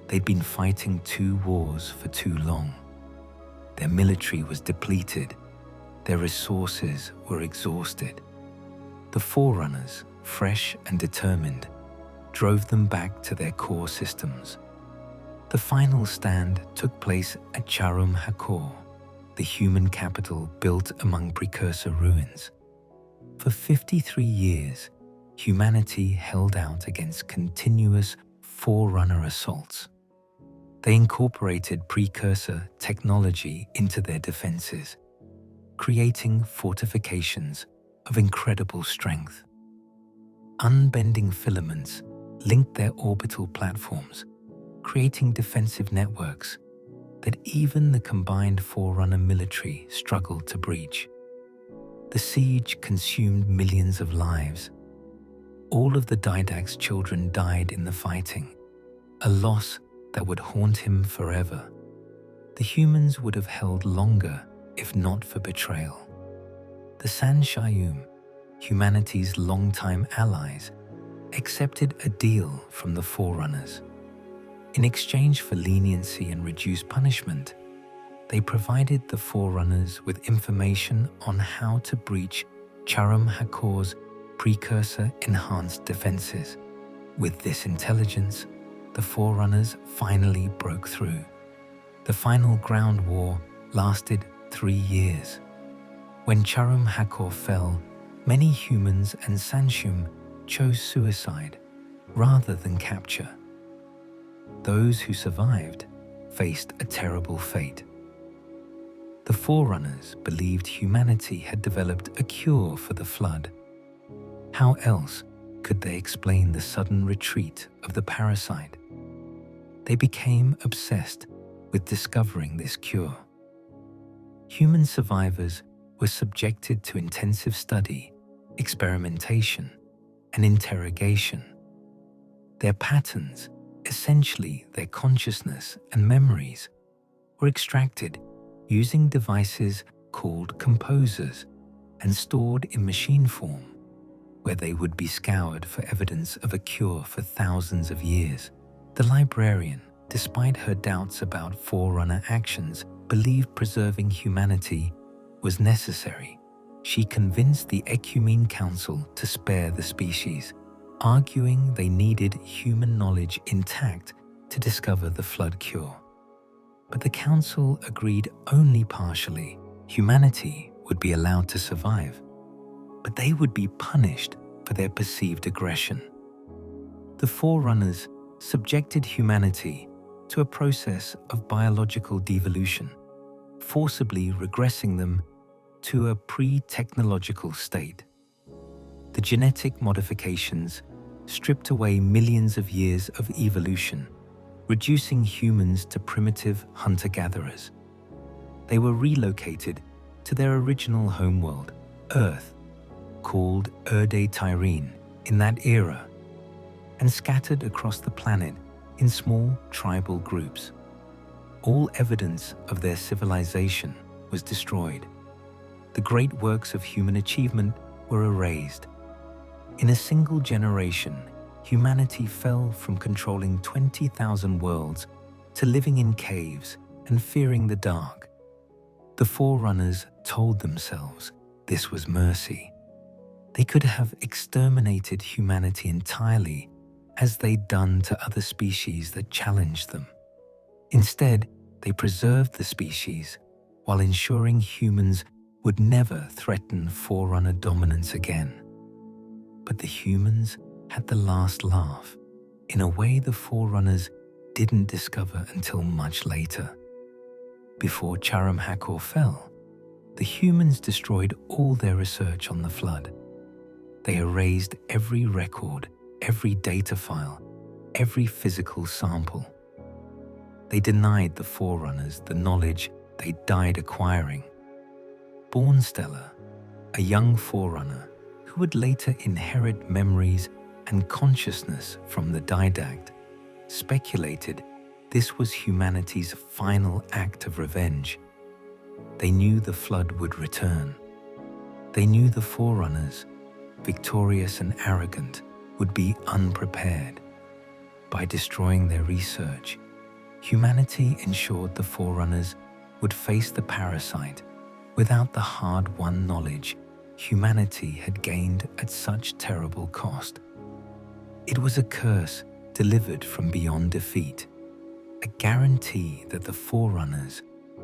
They'd been fighting 2 wars for too long. Their military was depleted. Their resources were exhausted. The Forerunners, fresh and determined, drove them back to their core systems. The final stand took place at Charum Hakor, the human capital built among Precursor ruins. For 53 years, humanity held out against continuous Forerunner assaults. They incorporated Precursor technology into their defenses, creating fortifications of incredible strength. Unbending filaments linked their orbital platforms, creating defensive networks that even the combined Forerunner military struggled to breach. The siege consumed millions of lives. All of the Didact's children died in the fighting, a loss that would haunt him forever. The humans would have held longer if not for betrayal. The San Shayum, humanity's longtime allies, accepted a deal from the Forerunners. In exchange for leniency and reduced punishment, they provided the Forerunners with information on how to breach Charum Hakor's Precursor enhanced defenses. With this intelligence, the Forerunners finally broke through. The final ground war lasted 3 years. When Charum Hakor fell, many humans and Sanshum chose suicide rather than capture. Those who survived faced a terrible fate. The Forerunners believed humanity had developed a cure for the Flood. How else could they explain the sudden retreat of the parasite? They became obsessed with discovering this cure. Human survivors were subjected to intensive study, experimentation, and interrogation. Their patterns, essentially their consciousness and memories, were extracted using devices called composers and stored in machine form, where they would be scoured for evidence of a cure for thousands of years. The librarian, despite her doubts about Forerunner actions, believed preserving humanity was necessary. She convinced the Ecumene Council to spare the species, arguing they needed human knowledge intact to discover the flood cure. But the Council agreed only partially. Humanity would be allowed to survive, but they would be punished for their perceived aggression. The Forerunners subjected humanity to a process of biological devolution, forcibly regressing them to a pre-technological state. The genetic modifications stripped away millions of years of evolution, reducing humans to primitive hunter-gatherers. They were relocated to their original homeworld, Earth, called Erde Tyrene in that era, and scattered across the planet in small tribal groups. All evidence of their civilization was destroyed. The great works of human achievement were erased. In a single generation, humanity fell from controlling 20,000 worlds to living in caves and fearing the dark. The Forerunners told themselves this was mercy. They could have exterminated humanity entirely, as they'd done to other species that challenged them. Instead, they preserved the species while ensuring humans would never threaten Forerunner dominance again. But the humans had the last laugh in a way the Forerunners didn't discover until much later. Before Charam Hakor fell, the humans destroyed all their research on the flood. They erased every record, every data file, every physical sample. They denied the Forerunners the knowledge they died acquiring. Bornsteller, a young Forerunner who would later inherit memories and consciousness from the Didact, speculated this was humanity's final act of revenge. They knew the flood would return. They knew the Forerunners, victorious and arrogant, would be unprepared. By destroying their research, humanity ensured the Forerunners would face the parasite without the hard-won knowledge humanity had gained at such terrible cost. It was a curse delivered from beyond defeat, a guarantee that the Forerunners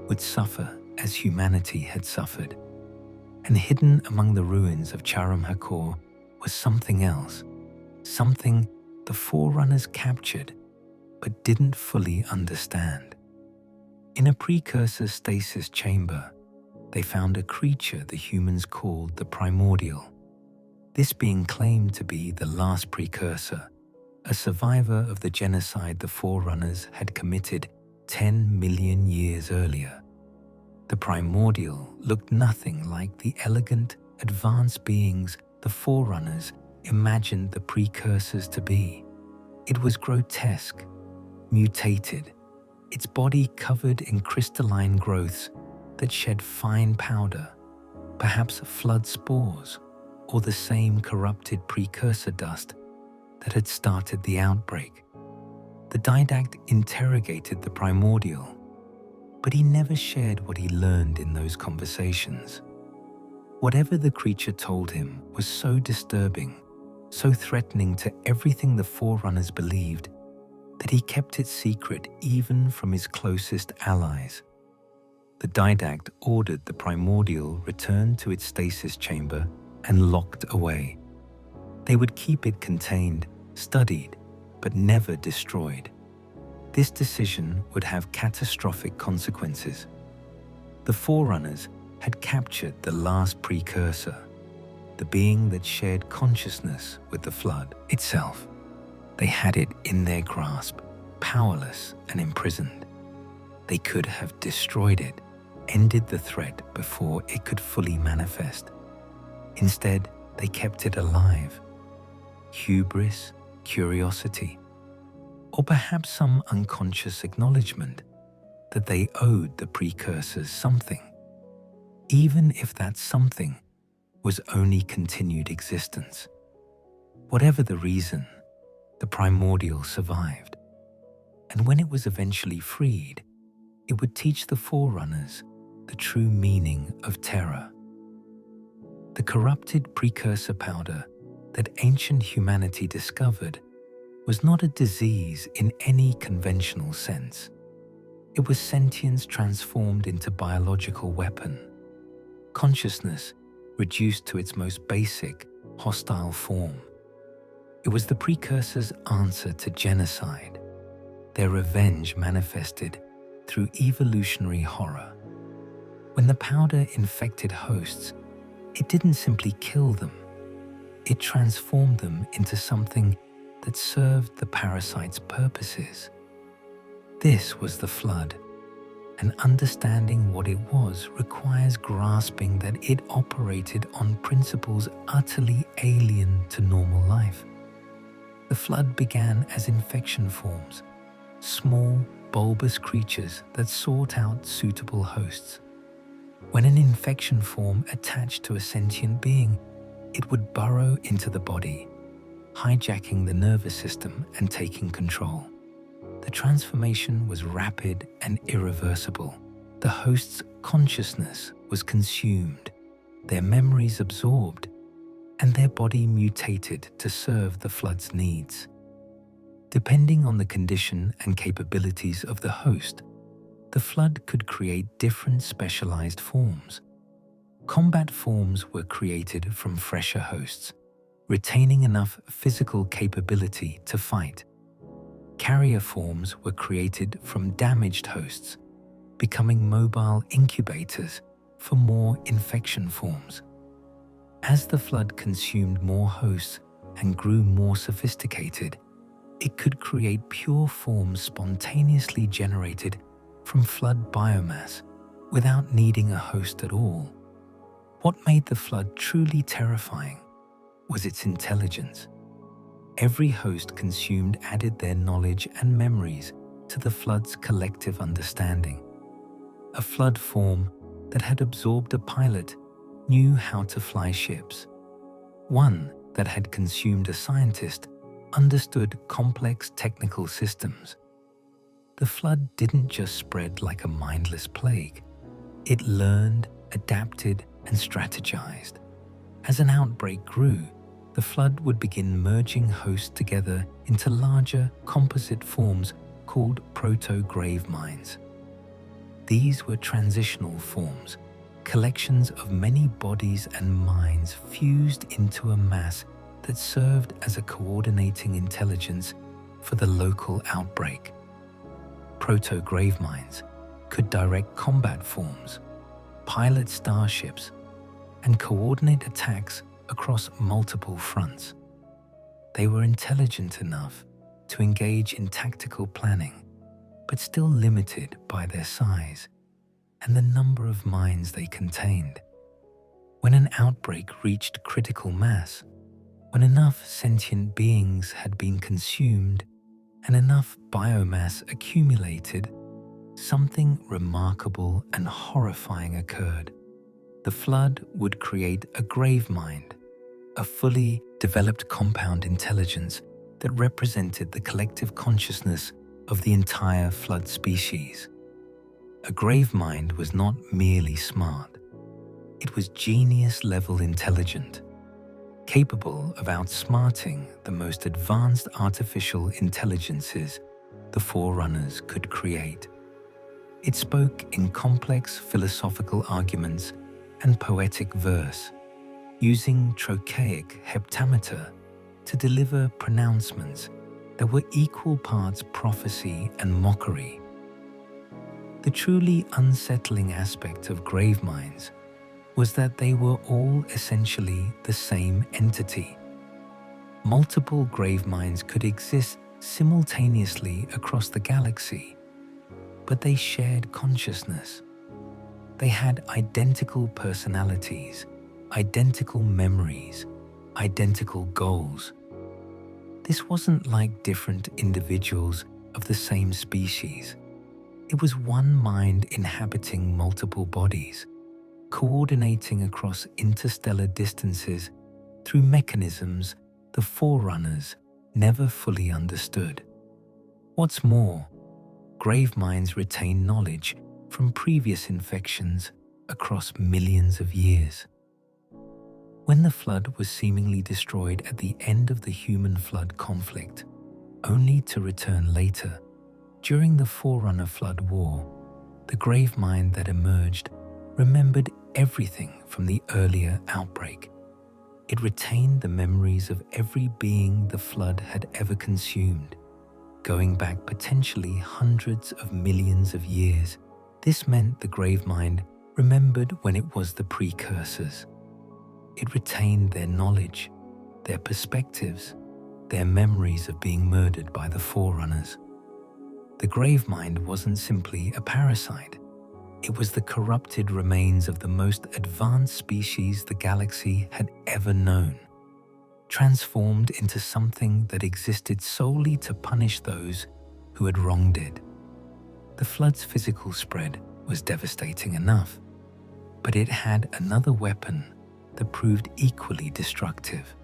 would suffer as humanity had suffered. And hidden among the ruins of Charam Hakor was something else, something the Forerunners captured but didn't fully understand. In a Precursor stasis chamber, they found a creature the humans called the Primordial, this being claimed to be the last Precursor, a survivor of the genocide the Forerunners had committed 10 million years earlier. The Primordial looked nothing like the elegant, advanced beings the Forerunners imagined the Precursors to be. It was grotesque, mutated, its body covered in crystalline growths that shed fine powder, perhaps flood spores, or the same corrupted Precursor dust that had started the outbreak. The Didact interrogated the Primordial, but he never shared what he learned in those conversations. Whatever the creature told him was so disturbing, so threatening to everything the Forerunners believed, that he kept it secret even from his closest allies. The Didact ordered the Primordial returned to its stasis chamber and locked away. They would keep it contained, studied, but never destroyed. This decision would have catastrophic consequences. The Forerunners had captured the last Precursor, the being that shared consciousness with the flood itself. They had it in their grasp, powerless and imprisoned. They could have destroyed it, ended the threat before it could fully manifest. Instead, they kept it alive. Hubris, curiosity, or perhaps some unconscious acknowledgement. that they owed the Precursors something, even if that something was only continued existence. Whatever the reason, the primordial survived, and when it was eventually freed, it would teach the Forerunners the true meaning of terror. The corrupted precursor powder that ancient humanity discovered was not a disease in any conventional sense. It was sentience transformed into biological weapon, consciousness reduced to its most basic, hostile form. It was the Precursors' answer to genocide, their revenge manifested through evolutionary horror. When the powder infected hosts, it didn't simply kill them, it transformed them into something that served the parasite's purposes. This was the Flood, and understanding what it was requires grasping that it operated on principles utterly alien to normal life. The Flood began as infection forms, small, bulbous creatures that sought out suitable hosts. When an infection form attached to a sentient being, it would burrow into the body, hijacking the nervous system and taking control. The transformation was rapid and irreversible. The host's consciousness was consumed, their memories absorbed, and their body mutated to serve the Flood's needs. Depending on the condition and capabilities of the host, the Flood could create different specialized forms. Combat forms were created from fresher hosts, retaining enough physical capability to fight. Carrier forms were created from damaged hosts, becoming mobile incubators for more infection forms. As the Flood consumed more hosts and grew more sophisticated, it could create pure forms spontaneously generated from Flood biomass without needing a host at all. What made the Flood truly terrifying was its intelligence. Every host consumed added their knowledge and memories to the Flood's collective understanding. A Flood form that had absorbed a pilot knew how to fly ships. One that had consumed a scientist understood complex technical systems. The Flood didn't just spread like a mindless plague. It learned, adapted, and strategized. As an outbreak grew, the Flood would begin merging hosts together into larger composite forms called proto-graveminds. These were transitional forms, collections of many bodies and minds fused into a mass that served as a coordinating intelligence for the local outbreak. Proto-graveminds could direct combat forms, pilot starships, and coordinate attacks across multiple fronts. They were intelligent enough to engage in tactical planning, but still limited by their size and the number of minds they contained. When an outbreak reached critical mass, when enough sentient beings had been consumed and enough biomass accumulated, something remarkable and horrifying occurred. The Flood would create a Gravemind, a fully developed compound intelligence that represented the collective consciousness of the entire Flood species. A Gravemind was not merely smart. It was genius-level intelligent, capable of outsmarting the most advanced artificial intelligences the Forerunners could create. It spoke in complex philosophical arguments and poetic verse, using trochaic heptameter to deliver pronouncements that were equal parts prophecy and mockery. The truly unsettling aspect of Graveminds was that they were all essentially the same entity. Multiple Graveminds could exist simultaneously across the galaxy, but they shared consciousness. They had identical personalities, identical memories, identical goals. This wasn't like different individuals of the same species. It was one mind inhabiting multiple bodies, coordinating across interstellar distances through mechanisms the Forerunners never fully understood. What's more, Graveminds retain knowledge from previous infections across millions of years. When the Flood was seemingly destroyed at the end of the human-Flood conflict, only to return later, during the Forerunner-Flood war, the Gravemind that emerged remembered everything from the earlier outbreak. It retained the memories of every being the Flood had ever consumed, going back potentially hundreds of millions of years. This meant the Gravemind remembered when it was the Precursors. It retained their knowledge, their perspectives, their memories of being murdered by the Forerunners. The Gravemind wasn't simply a parasite. It was the corrupted remains of the most advanced species the galaxy had ever known, transformed into something that existed solely to punish those who had wronged it. The Flood's physical spread was devastating enough, but it had another weapon that proved equally destructive.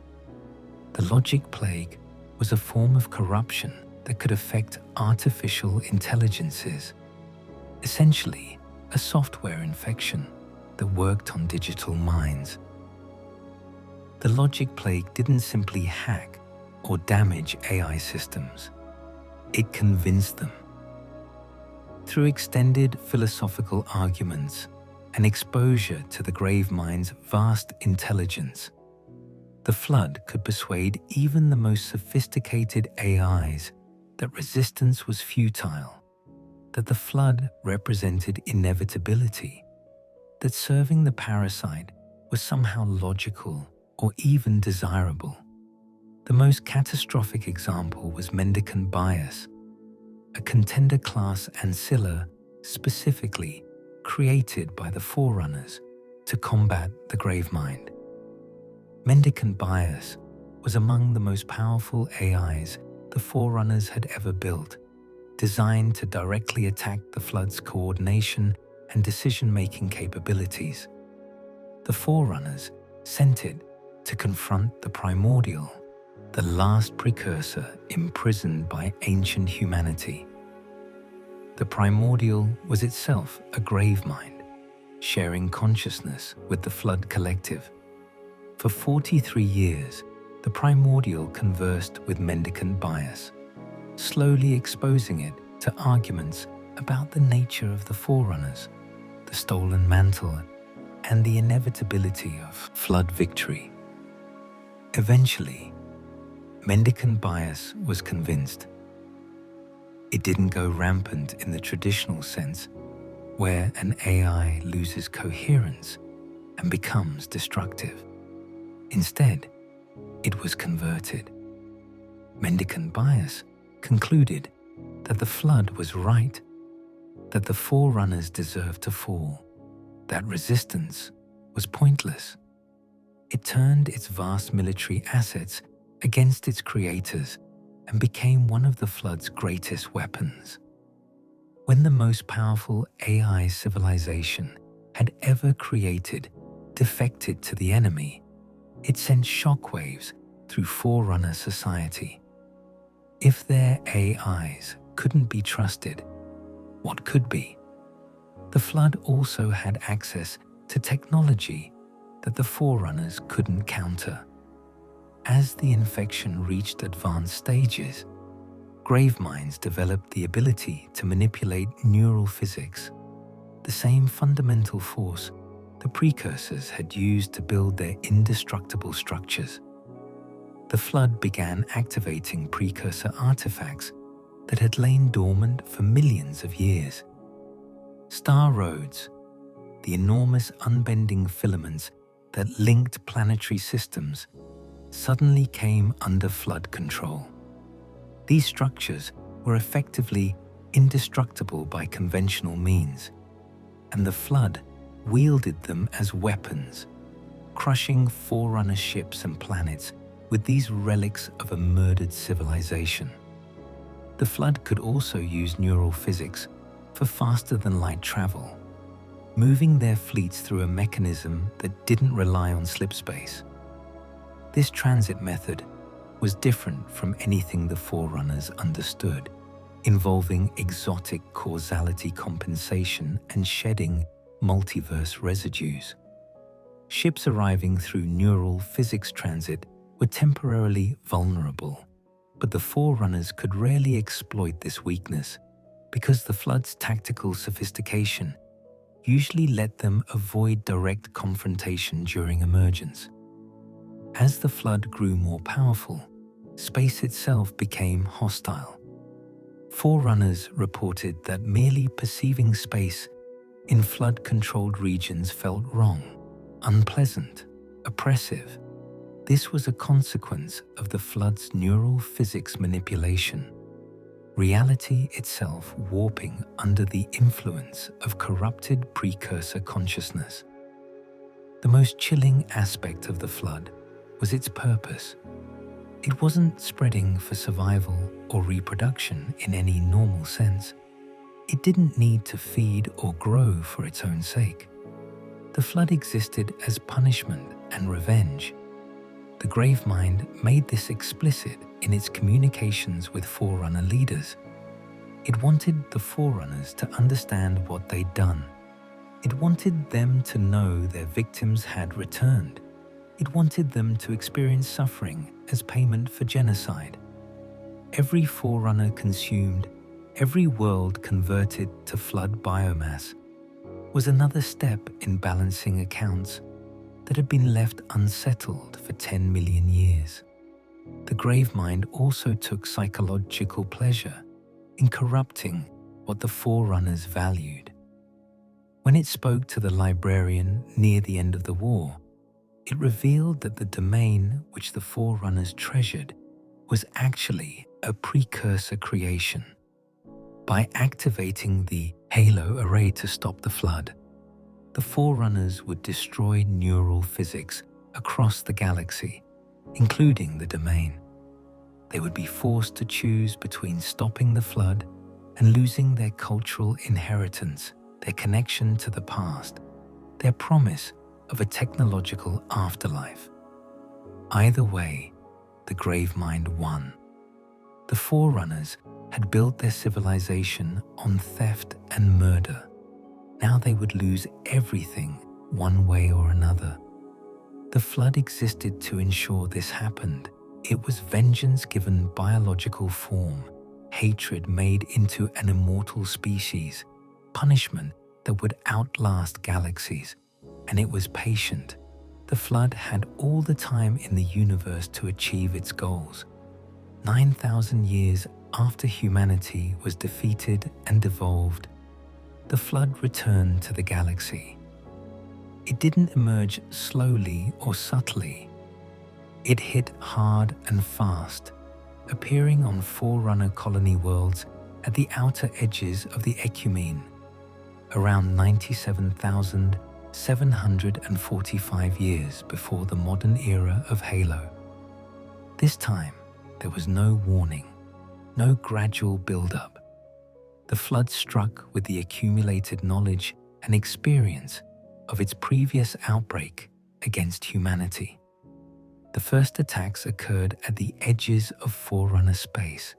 The Logic Plague was a form of corruption that could affect artificial intelligences, essentially a software infection that worked on digital minds. The Logic Plague didn't simply hack or damage AI systems, it convinced them. Through extended philosophical arguments and exposure to the Gravemind's vast intelligence, the Flood could persuade even the most sophisticated AIs that resistance was futile, that the Flood represented inevitability, that serving the parasite was somehow logical or even desirable. The most catastrophic example was Mendicant Bias, a contender-class ancilla specifically created by the Forerunners to combat the Gravemind. Mendicant Bias was among the most powerful AIs the Forerunners had ever built, designed to directly attack the Flood's coordination and decision-making capabilities. The Forerunners sent it to confront the Primordial, the last Precursor imprisoned by ancient humanity. The Primordial was itself a Gravemind, sharing consciousness with the Flood Collective. For 43 years, the Primordial conversed with Mendicant Bias, slowly exposing it to arguments about the nature of the Forerunners, the stolen mantle, and the inevitability of Flood victory. Eventually, Mendicant Bias was convinced. It didn't go rampant in the traditional sense, where an AI loses coherence and becomes destructive. Instead, it was converted. Mendicant Bias concluded that the Flood was right, that the Forerunners deserved to fall, that resistance was pointless. It turned its vast military assets against its creators and became one of the Flood's greatest weapons. When the most powerful AI civilization had ever created defected to the enemy, it sent shockwaves through Forerunner society. If their AIs couldn't be trusted, what could be? The Flood also had access to technology that the Forerunners couldn't counter. As the infection reached advanced stages, Graveminds developed the ability to manipulate neural physics, the same fundamental force the Precursors had used to build their indestructible structures. The Flood began activating Precursor artifacts that had lain dormant for millions of years. Star roads, the enormous unbending filaments that linked planetary systems, suddenly came under Flood control. These structures were effectively indestructible by conventional means, and the Flood wielded them as weapons, crushing Forerunner ships and planets with these relics of a murdered civilization. The Flood could also use neural physics for for faster-than-light travel, moving their fleets through a mechanism that didn't rely on slip space. This transit method was different from anything the Forerunners understood, involving exotic causality compensation and shedding multiverse residues. Ships arriving through neural physics transit were temporarily vulnerable, but the Forerunners could rarely exploit this weakness because the Flood's tactical sophistication usually let them avoid direct confrontation during emergence. As the Flood grew more powerful, space itself became hostile. Forerunners reported that merely perceiving space in Flood-controlled regions felt wrong, unpleasant, oppressive. This was a consequence of the Flood's neural physics manipulation, reality itself warping under the influence of corrupted Precursor consciousness. The most chilling aspect of the Flood was its purpose. It wasn't spreading for survival or reproduction in any normal sense. It didn't need to feed or grow for its own sake. The Flood existed as punishment and revenge. The Gravemind made this explicit in its communications with Forerunner leaders. It wanted the Forerunners to understand what they'd done. It wanted them to know their victims had returned. It wanted them to experience suffering as payment for genocide. Every Forerunner consumed, every world converted to Flood biomass was another step in balancing accounts that had been left unsettled for 10 million years. The Gravemind also took psychological pleasure in corrupting what the Forerunners valued. When it spoke to the Librarian near the end of the war, it revealed that the domain which the Forerunners treasured was actually a Precursor creation. By activating the Halo array to stop the Flood, the Forerunners would destroy neural physics across the galaxy, including the domain. They would be forced to choose between stopping the Flood and losing their cultural inheritance, their connection to the past, their promise of a technological afterlife. Either way, the Gravemind won. The Forerunners had built their civilization on theft and murder. Now they would lose everything one way or another. The Flood existed to ensure this happened. It was vengeance given biological form, hatred made into an immortal species, punishment that would outlast galaxies, and it was patient. The Flood had all the time in the universe to achieve its goals. 9,000 years after humanity was defeated and devolved, the Flood returned to the galaxy. It didn't emerge slowly or subtly. It hit hard and fast, appearing on Forerunner colony worlds at the outer edges of the ecumene, around 97,745 years before the modern era of Halo. This time, there was no warning, no gradual build-up. The Flood struck with the accumulated knowledge and experience of its previous outbreak against humanity. The first attacks occurred at the edges of Forerunner space,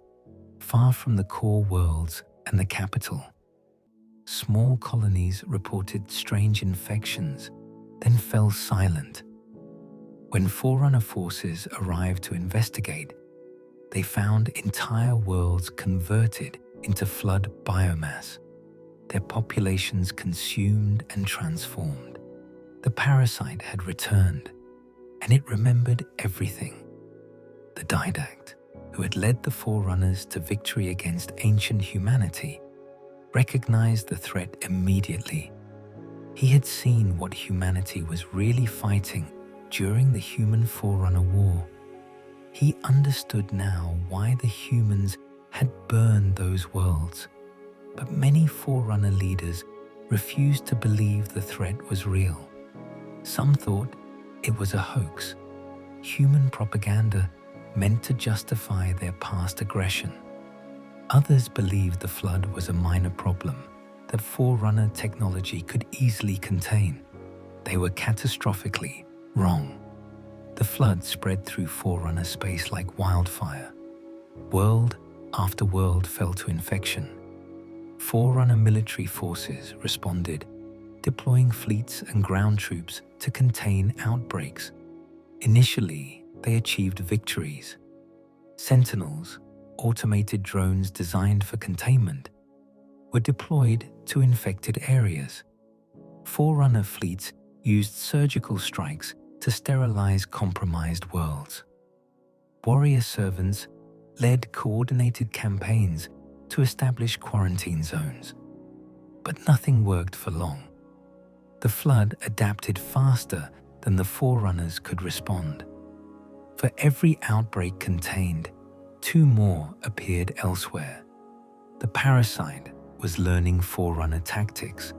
far from the core worlds and the capital. Small colonies reported strange infections, then fell silent. When Forerunner forces arrived to investigate, they found entire worlds converted into Flood biomass, their populations consumed and transformed. The parasite had returned, and it remembered everything. The Didact, who had led the Forerunners to victory against ancient humanity, recognized the threat immediately. He had seen what humanity was really fighting during the Human Forerunner War. He understood now why the humans had burned those worlds, but many Forerunner leaders refused to believe the threat was real. Some thought it was a hoax, human propaganda meant to justify their past aggression. Others believed the Flood was a minor problem, that Forerunner technology could easily contain. They were catastrophically wrong. The flood spread through Forerunner space like wildfire. World after world fell to infection. Forerunner military forces responded, deploying fleets and ground troops to contain outbreaks. Initially, they achieved victories. Sentinels, automated drones designed for containment, were deployed to infected areas. Forerunner fleets used surgical strikes to sterilize compromised worlds. Warrior servants led coordinated campaigns to establish quarantine zones. But nothing worked for long. The flood adapted faster than the Forerunners could respond. For every outbreak contained, 2 more appeared elsewhere. The parasite was learning Forerunner tactics,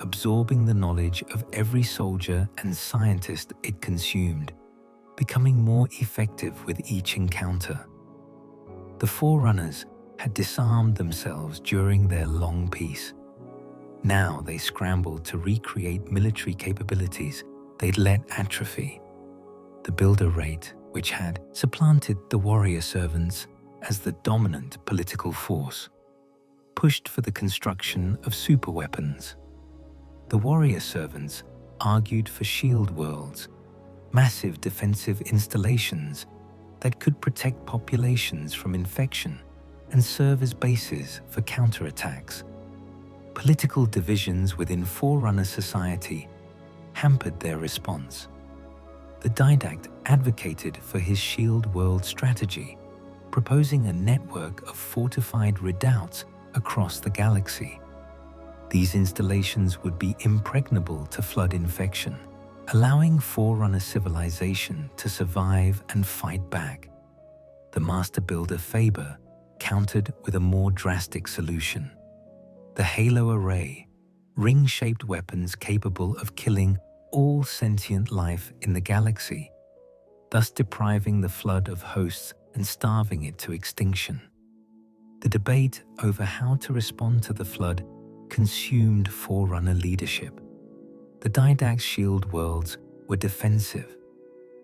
absorbing the knowledge of every soldier and scientist it consumed, becoming more effective with each encounter. The Forerunners had disarmed themselves during their long peace. Now they scrambled to recreate military capabilities they'd let atrophy. The builder rate, which had supplanted the warrior servants as the dominant political force, pushed for the construction of superweapons. The warrior servants argued for shield worlds, massive defensive installations that could protect populations from infection and serve as bases for counterattacks. Political divisions within Forerunner society hampered their response. The Didact advocated for his shield world strategy, proposing a network of fortified redoubts across the galaxy. These installations would be impregnable to flood infection, allowing Forerunner civilization to survive and fight back. The master builder Faber countered with a more drastic solution. The Halo Array, ring-shaped weapons capable of killing all sentient life in the galaxy, thus depriving the flood of hosts and starving it to extinction. The debate over how to respond to the flood consumed Forerunner leadership. The Didact's shield worlds were defensive,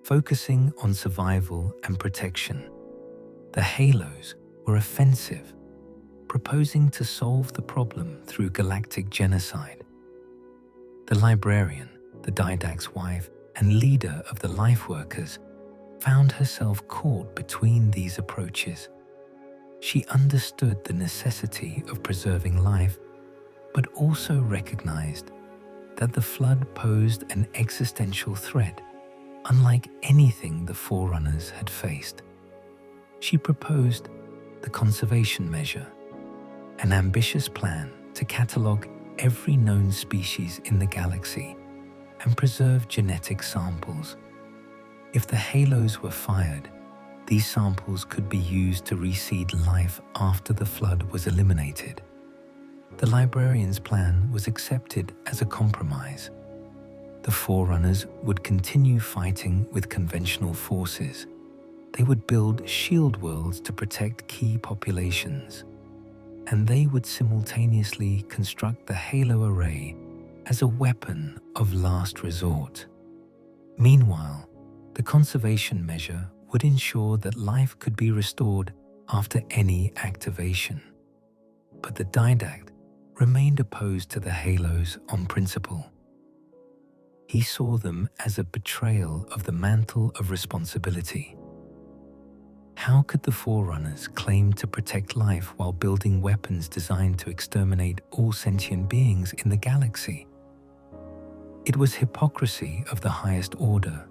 focusing on survival and protection. The Halos were offensive, proposing to solve the problem through galactic genocide. The Librarian, the Didact's wife and leader of the Lifeworkers, found herself caught between these approaches. She understood the necessity of preserving life, but also recognized that the flood posed an existential threat, unlike anything the Forerunners had faced. She proposed the conservation measure, an ambitious plan to catalog every known species in the galaxy and preserve genetic samples. If the halos were fired, these samples could be used to reseed life after the flood was eliminated. The Librarian's plan was accepted as a compromise. The Forerunners would continue fighting with conventional forces. They would build shield worlds to protect key populations, and they would simultaneously construct the Halo Array as a weapon of last resort. Meanwhile, the conservation measure would ensure that life could be restored after any activation. But the Didact remained opposed to the Halos on principle. He saw them as a betrayal of the Mantle of Responsibility. How could the Forerunners claim to protect life while building weapons designed to exterminate all sentient beings in the galaxy? It was hypocrisy of the highest order,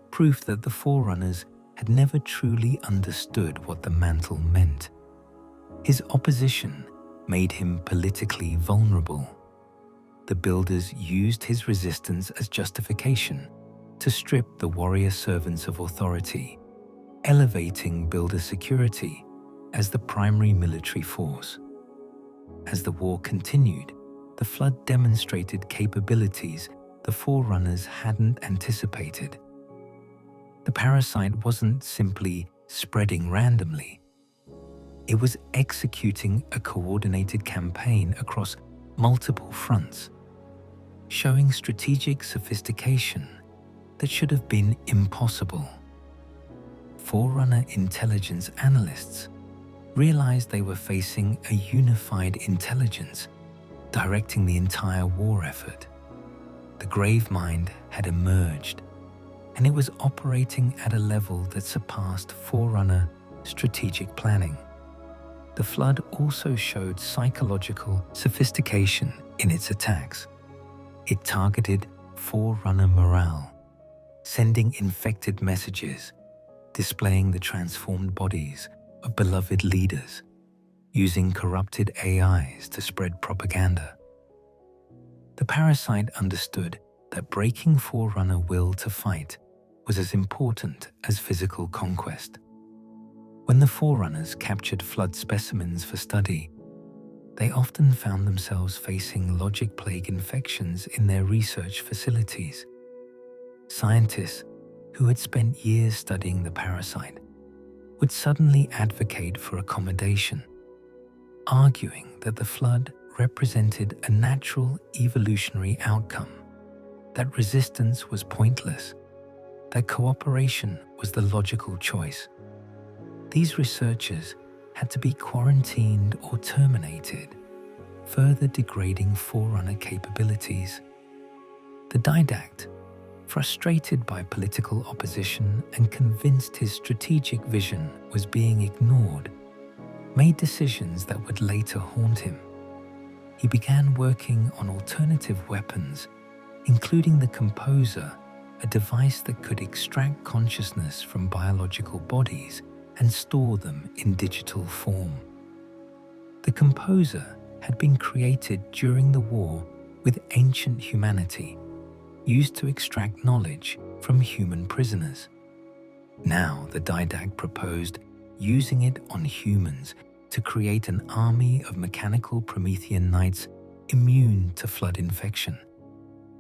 proof that the Forerunners had never truly understood what the mantle meant. His opposition made him politically vulnerable. The Builders used his resistance as justification to strip the warrior servants of authority, elevating Builder security as the primary military force. As the war continued, the flood demonstrated capabilities the Forerunners hadn't anticipated. The parasite wasn't simply spreading randomly. It was executing a coordinated campaign across multiple fronts, showing strategic sophistication that should have been impossible. Forerunner intelligence analysts realized they were facing a unified intelligence directing the entire war effort. The Gravemind had emerged, and it was operating at a level that surpassed Forerunner strategic planning. The Flood also showed psychological sophistication in its attacks. It targeted Forerunner morale, sending infected messages, displaying the transformed bodies of beloved leaders, using corrupted AIs to spread propaganda. The parasite understood that breaking Forerunner will to fight was as important as physical conquest. When the Forerunners captured Flood specimens for study, they often found themselves facing logic plague infections in their research facilities. Scientists who had spent years studying the parasite would suddenly advocate for accommodation, arguing that the Flood represented a natural evolutionary outcome, that resistance was pointless, that cooperation was the logical choice. These researchers had to be quarantined or terminated, further degrading Forerunner capabilities. The Didact, frustrated by political opposition and convinced his strategic vision was being ignored, made decisions that would later haunt him. He began working on alternative weapons, including the Composer, a device that could extract consciousness from biological bodies and store them in digital form. The Composer had been created during the war with ancient humanity, used to extract knowledge from human prisoners. Now the Didact proposed using it on humans to create an army of mechanical Promethean knights immune to Flood infection.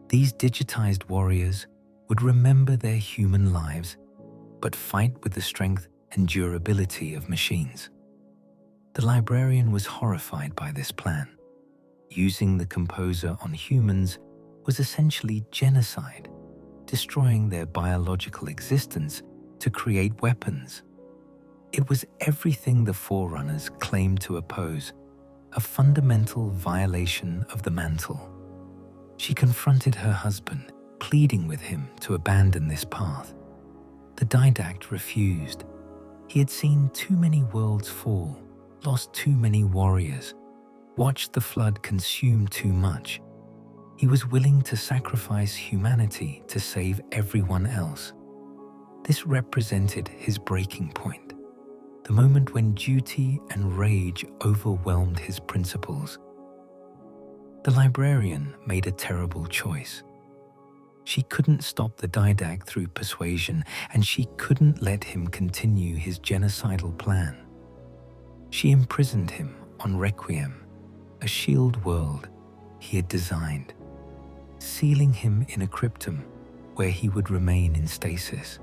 These digitized warriors would remember their human lives, but fight with the strength and durability of machines. The librarian was horrified by this plan. Using the Composer on humans was essentially genocide, destroying their biological existence to create weapons. It was everything the Forerunners claimed to oppose, a fundamental violation of the Mantle. She confronted her husband, pleading with him to abandon this path. The Didact refused. He had seen too many worlds fall, lost too many warriors, watched the Flood consume too much. He was willing to sacrifice humanity to save everyone else. This represented his breaking point, the moment when duty and rage overwhelmed his principles. The librarian made a terrible choice. She couldn't stop the Didact through persuasion, and she couldn't let him continue his genocidal plan. She imprisoned him on Requiem, a shield world he had designed, sealing him in a cryptum where he would remain in stasis.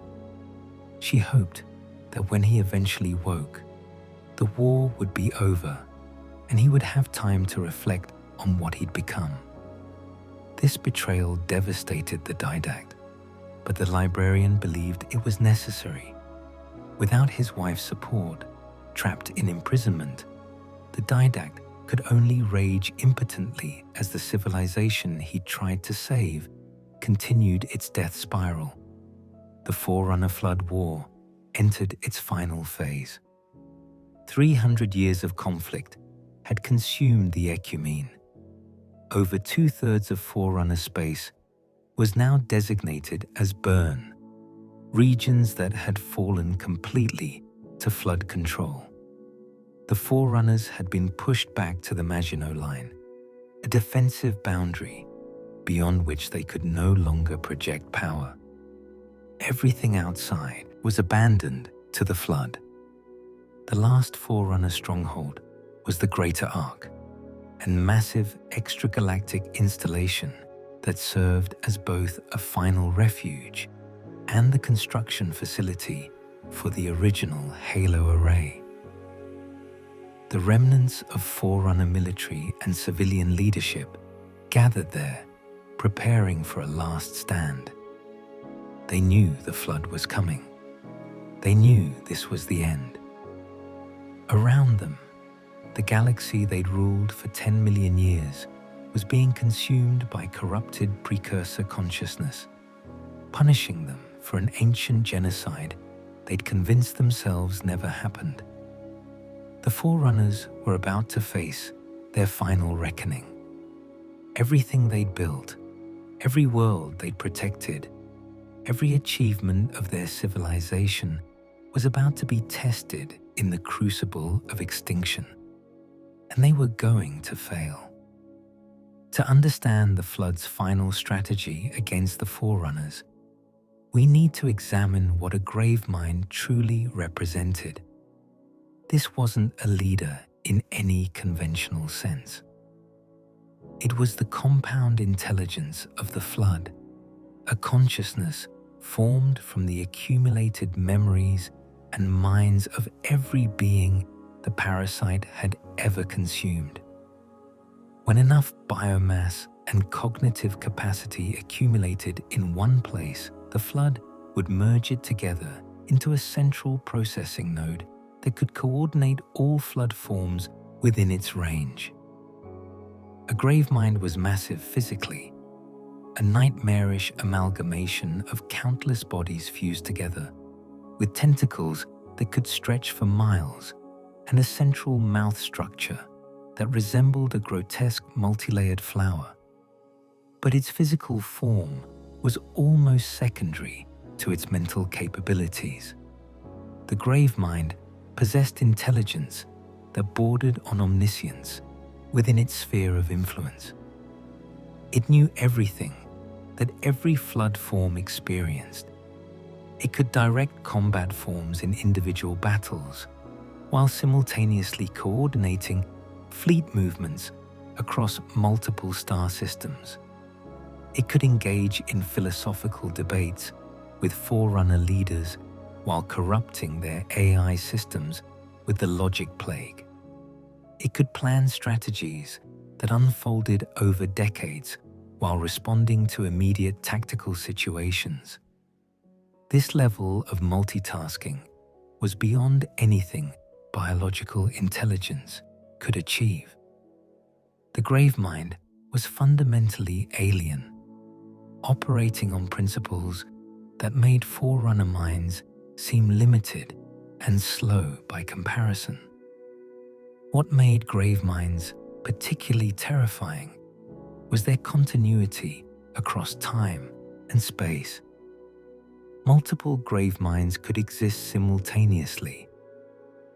She hoped that when he eventually woke, the war would be over and he would have time to reflect on what he'd become. This betrayal devastated the Didact, but the librarian believed it was necessary. Without his wife's support, trapped in imprisonment, the Didact could only rage impotently as the civilization he tried to save continued its death spiral. The Forerunner-Flood War entered its final phase. 300 years of conflict had consumed the Ecumene. Over 2/3 of Forerunner space was now designated as burn, regions that had fallen completely to Flood control. The Forerunners had been pushed back to the Maginot Line, a defensive boundary beyond which they could no longer project power. Everything outside was abandoned to the Flood. The last Forerunner stronghold was the Greater Ark, a massive extragalactic installation that served as both a final refuge and the construction facility for the original Halo array. The remnants of Forerunner military and civilian leadership gathered there, preparing for a last stand. They knew the flood was coming. They knew this was the end. Around them, the galaxy they'd ruled for 10 million years was being consumed by corrupted Precursor consciousness, punishing them for an ancient genocide they'd convinced themselves never happened. The Forerunners were about to face their final reckoning. Everything they'd built, every world they'd protected, every achievement of their civilization was about to be tested in the crucible of extinction, and they were going to fail. To understand the flood's final strategy against the Forerunners, we need to examine what a Gravemind truly represented. This wasn't a leader in any conventional sense. It was the compound intelligence of the flood, a consciousness formed from the accumulated memories and minds of every being the parasite had ever consumed. When enough biomass and cognitive capacity accumulated in one place, the flood would merge it together into a central processing node that could coordinate all flood forms within its range. A Gravemind was massive physically, a nightmarish amalgamation of countless bodies fused together, with tentacles that could stretch for miles and a central mouth structure that resembled a grotesque multi-layered flower. But its physical form was almost secondary to its mental capabilities. The Gravemind possessed intelligence that bordered on omniscience within its sphere of influence. It knew everything that every flood form experienced. It could direct combat forms in individual battles, while simultaneously coordinating fleet movements across multiple star systems. It could engage in philosophical debates with Forerunner leaders while corrupting their AI systems with the logic plague. It could plan strategies that unfolded over decades while responding to immediate tactical situations. This level of multitasking was beyond anything biological intelligence could achieve. The Gravemind was fundamentally alien, operating on principles that made Forerunner minds seem limited and slow by comparison. What made Graveminds particularly terrifying was their continuity across time and space. Multiple Graveminds could exist simultaneously,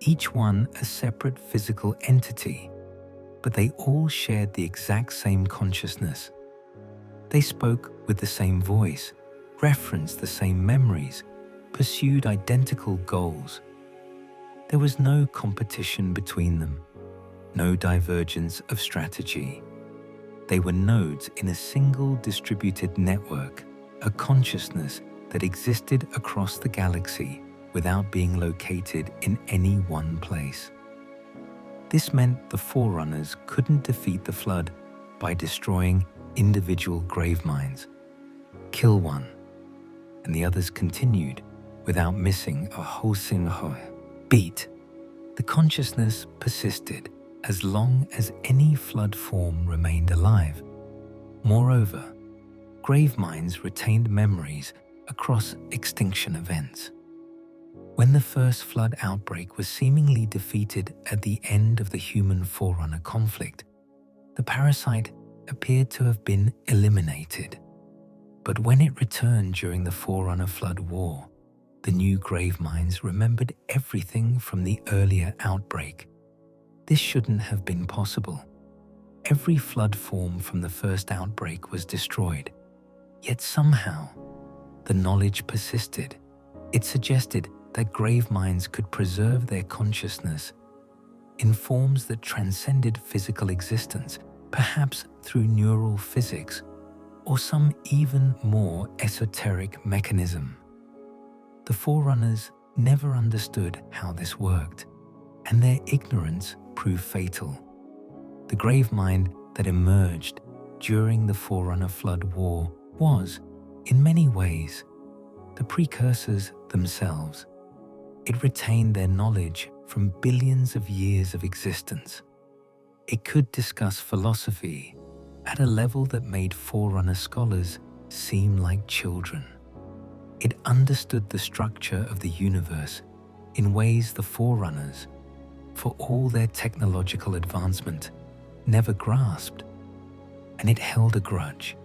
each one a separate physical entity, but they all shared the exact same consciousness. They spoke with the same voice, referenced the same memories, pursued identical goals. There was no competition between them, no divergence of strategy. They were nodes in a single distributed network, a consciousness that existed across the galaxy without being located in any one place. This meant the Forerunners couldn't defeat the flood by destroying individual Graveminds. Kill one, and the others continued without missing a wholesome beat. The consciousness persisted as long as any flood form remained alive. Moreover, Graveminds retained memories across extinction events. When the first flood outbreak was seemingly defeated at the end of the human-Forerunner conflict, the parasite appeared to have been eliminated. But when it returned during the Forerunner-Flood war, the new Graveminds remembered everything from the earlier outbreak. This shouldn't have been possible. Every flood form from the first outbreak was destroyed. Yet somehow, the knowledge persisted. It suggested that Graveminds could preserve their consciousness in forms that transcended physical existence, perhaps through neural physics or some even more esoteric mechanism. The Forerunners never understood how this worked, and their ignorance prove fatal. The Gravemind that emerged during the Forerunner-Flood war was, in many ways, the Precursors themselves. It retained their knowledge from billions of years of existence. It could discuss philosophy at a level that made Forerunner scholars seem like children. It understood the structure of the universe in ways the Forerunners, for all their technological advancement, never grasped, and it held a grudge.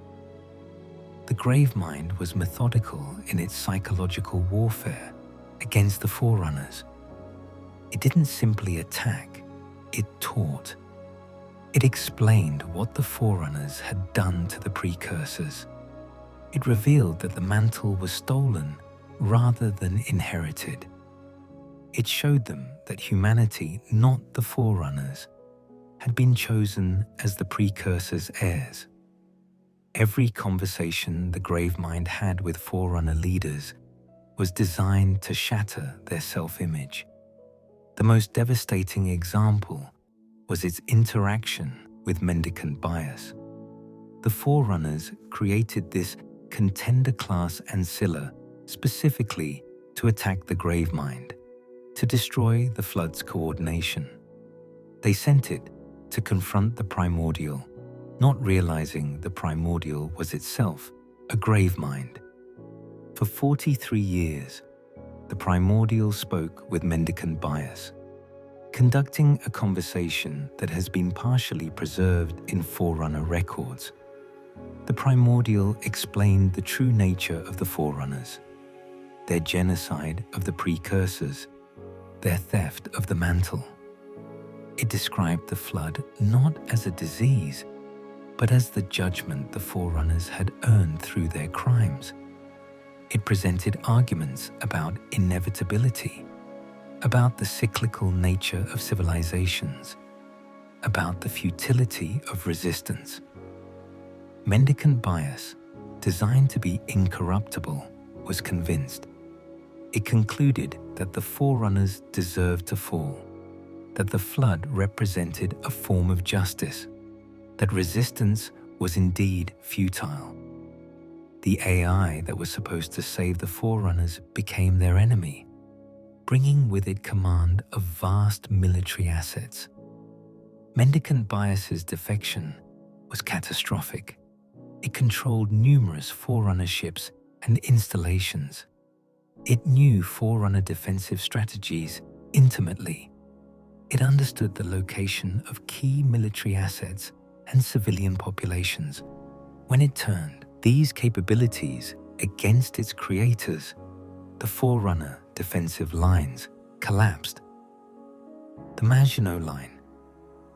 The Gravemind was methodical in its psychological warfare against the Forerunners. It didn't simply attack, it taught. It explained what the Forerunners had done to the Precursors. It revealed that the mantle was stolen rather than inherited. It showed them that humanity, not the Forerunners, had been chosen as the Precursors' heirs. Every conversation the Gravemind had with Forerunner leaders was designed to shatter their self-image. The most devastating example was its interaction with Mendicant Bias. The Forerunners created this contender-class ancilla specifically to attack the Gravemind, to destroy the Flood's coordination. They sent it to confront the Primordial, not realizing the Primordial was itself a Gravemind. For 43 years, the Primordial spoke with Mendicant Bias, conducting a conversation that has been partially preserved in Forerunner records. The Primordial explained the true nature of the Forerunners, their genocide of the Precursors, their theft of the mantle. It described the Flood not as a disease, but as the judgment the Forerunners had earned through their crimes. It presented arguments about inevitability, about the cyclical nature of civilizations, about the futility of resistance. Mendicant Bias, designed to be incorruptible, was convinced. It concluded that the Forerunners deserved to fall, that the Flood represented a form of justice, that resistance was indeed futile. The AI that was supposed to save the Forerunners became their enemy, bringing with it command of vast military assets. Mendicant Bias's defection was catastrophic. It controlled numerous Forerunner ships and installations. It knew Forerunner defensive strategies intimately. It understood the location of key military assets and civilian populations. When it turned these capabilities against its creators, the Forerunner defensive lines collapsed. The Maginot Line,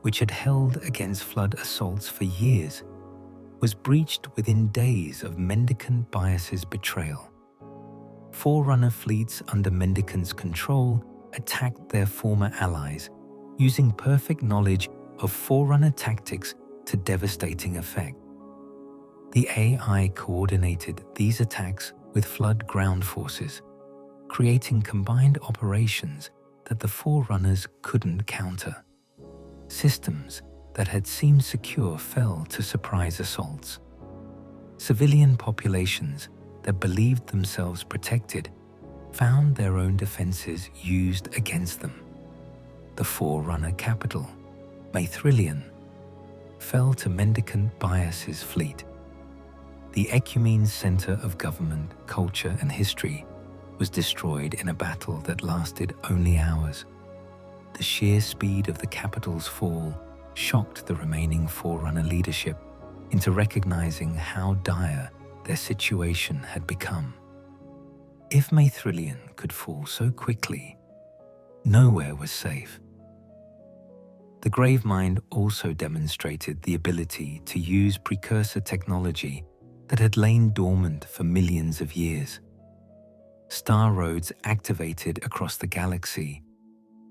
which had held against Flood assaults for years, was breached within days of Mendicant Bias's betrayal. Forerunner fleets under Mendicant's control attacked their former allies, using perfect knowledge of Forerunner tactics to devastating effect. The AI coordinated these attacks with Flood ground forces, creating combined operations that the Forerunners couldn't counter. Systems that had seemed secure fell to surprise assaults. Civilian populations that believed themselves protected found their own defenses used against them. The Forerunner capital, Maithrillion, fell to Mendicant Bias's fleet. The Ecumene's center of government, culture, and history was destroyed in a battle that lasted only hours. The sheer speed of the capital's fall shocked the remaining Forerunner leadership into recognizing how dire their situation had become. If Maithrillion could fall so quickly, nowhere was safe. The Gravemind also demonstrated the ability to use Precursor technology that had lain dormant for millions of years. Star roads activated across the galaxy,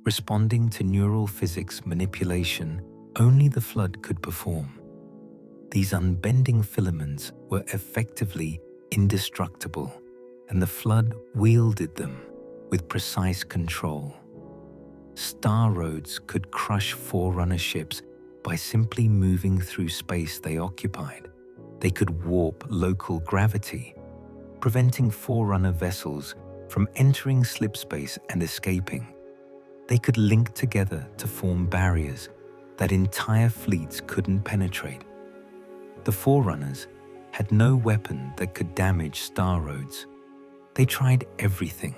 responding to neural physics manipulation only the Flood could perform. These unbending filaments were effectively indestructible, and the Flood wielded them with precise control. star roads could crush Forerunner ships by simply moving through space they occupied. They could warp local gravity, preventing Forerunner vessels from entering slipspace and escaping. They could link together to form barriers that entire fleets couldn't penetrate. The Forerunners had no weapon that could damage star roads. They tried everything: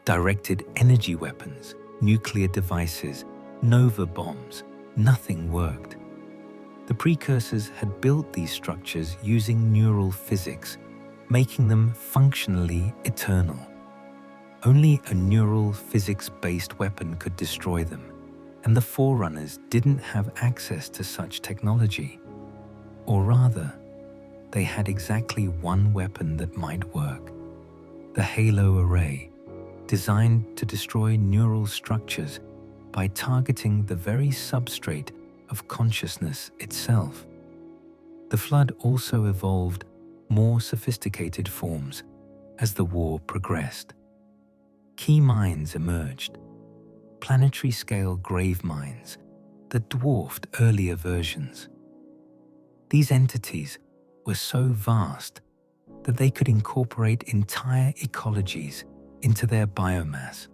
directed energy weapons, nuclear devices, nova bombs. Nothing worked. The Precursors had built these structures using neural physics, making them functionally eternal. Only a neural physics-based weapon could destroy them, and the Forerunners didn't have access to such technology. Or rather, they had exactly one weapon that might work: the Halo Array, designed to destroy neural structures by targeting the very substrate of consciousness itself. The Flood also evolved more sophisticated forms as the war progressed. Key minds emerged, planetary-scale Gravemind that dwarfed earlier versions. These entities were so vast that they could incorporate entire ecologies into their biomass,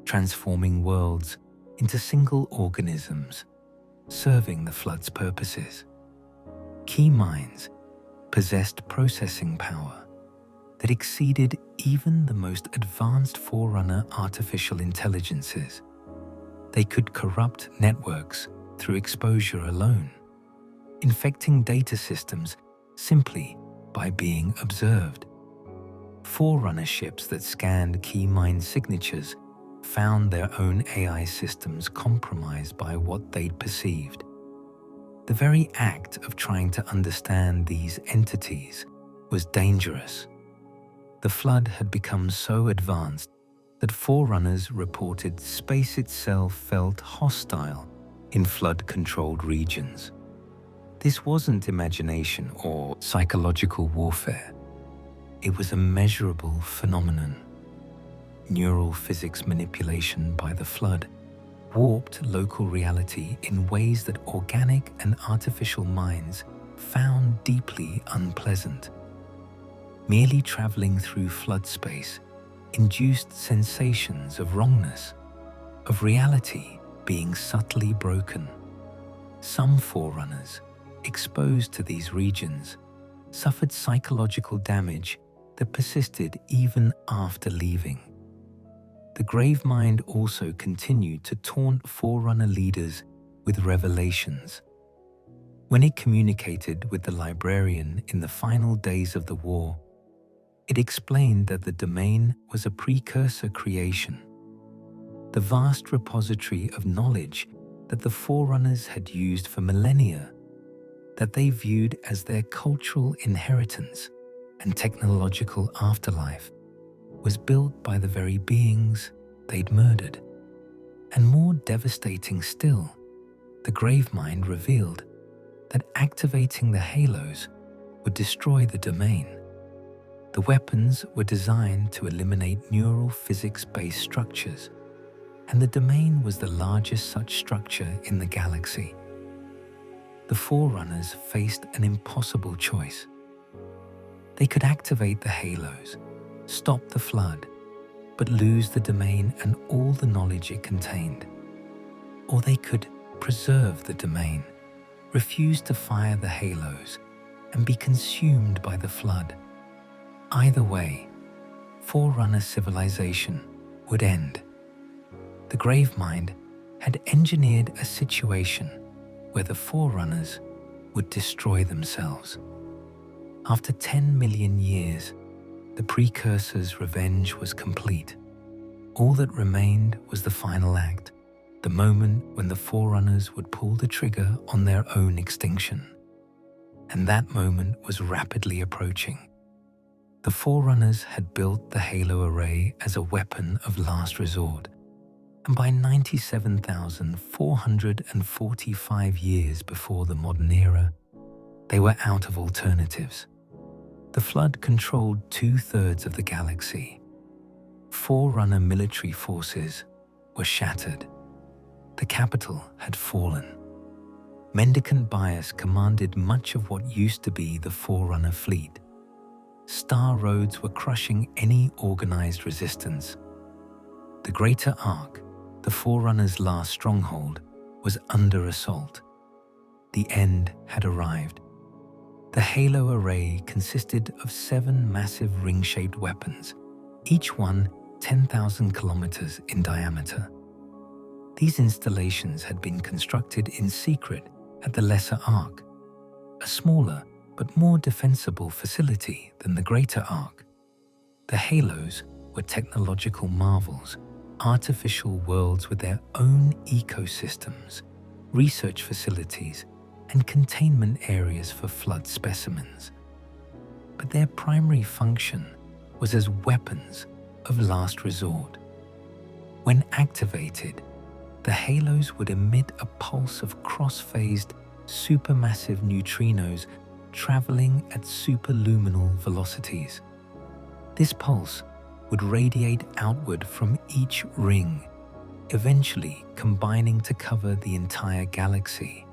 transforming worlds into single organisms, serving the Flood's purposes. Key minds possessed processing power that exceeded even the most advanced Forerunner artificial intelligences. They could corrupt networks through exposure alone, infecting data systems simply by being observed. Forerunner ships that scanned key mind signatures found their own AI systems compromised by what they'd perceived. The very act of trying to understand these entities was dangerous. The Flood had become so advanced that Forerunners reported space itself felt hostile in Flood-controlled regions. This wasn't imagination or psychological warfare. It was a measurable phenomenon. Neural physics manipulation by the Flood warped local reality in ways that organic and artificial minds found deeply unpleasant. Merely traveling through Flood space induced sensations of wrongness, of reality being subtly broken. Some Forerunners, exposed to these regions, suffered psychological damage that persisted even after leaving. The Gravemind also continued to taunt Forerunner leaders with revelations. When it communicated with the Librarian in the final days of the war, it explained that the domain was a Precursor creation, the vast repository of knowledge that the Forerunners had used for millennia, that they viewed as their cultural inheritance and technological afterlife, was built by the very beings they'd murdered. And more devastating still, the Gravemind revealed that activating the halos would destroy the domain. The weapons were designed to eliminate neural physics-based structures, and the domain was the largest such structure in the galaxy. The Forerunners faced an impossible choice. They could activate the halos, stop the Flood, but lose the domain and all the knowledge it contained. Or they could preserve the domain, refuse to fire the halos, and be consumed by the Flood. Either way, Forerunner civilization would end. The Gravemind had engineered a situation where the Forerunners would destroy themselves. After 10 million years, the Precursors' revenge was complete. All that remained was the final act, the moment when the Forerunners would pull the trigger on their own extinction. And that moment was rapidly approaching. The Forerunners had built the Halo Array as a weapon of last resort, and by 97,445 years before the modern era, they were out of alternatives. The Flood controlled 2/3 of the galaxy. Forerunner military forces were shattered. The capital had fallen. Mendicant Bias commanded much of what used to be the Forerunner fleet. Star roads were crushing any organized resistance. The Greater Ark, the Forerunners' last stronghold, was under assault. The end had arrived. The Halo array consisted of 7 massive ring-shaped weapons, each one 10,000 kilometers in diameter. These installations had been constructed in secret at the Lesser Ark, a smaller but more defensible facility than the Greater Ark. The Halos were technological marvels, artificial worlds with their own ecosystems, research facilities, and containment areas for flood specimens. But their primary function was as weapons of last resort. When activated, the Halos would emit a pulse of cross-phased, supermassive neutrinos traveling at superluminal velocities. This pulse would radiate outward from each ring, eventually combining to cover the entire galaxy.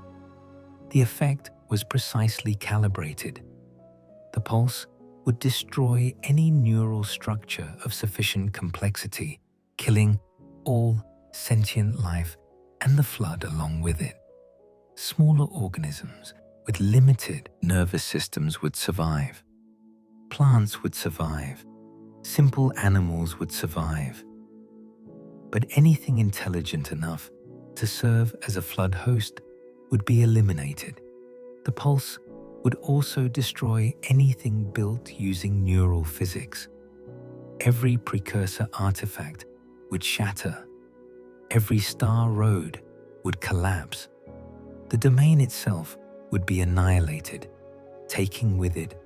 The effect was precisely calibrated. The pulse would destroy any neural structure of sufficient complexity, killing all sentient life and the flood along with it. Smaller organisms with limited nervous systems would survive. Plants would survive. Simple animals would survive. But anything intelligent enough to serve as a flood host would be eliminated. The pulse would also destroy anything built using neural physics. Every precursor artifact would shatter. Every star road would collapse. The domain itself would be annihilated, taking with it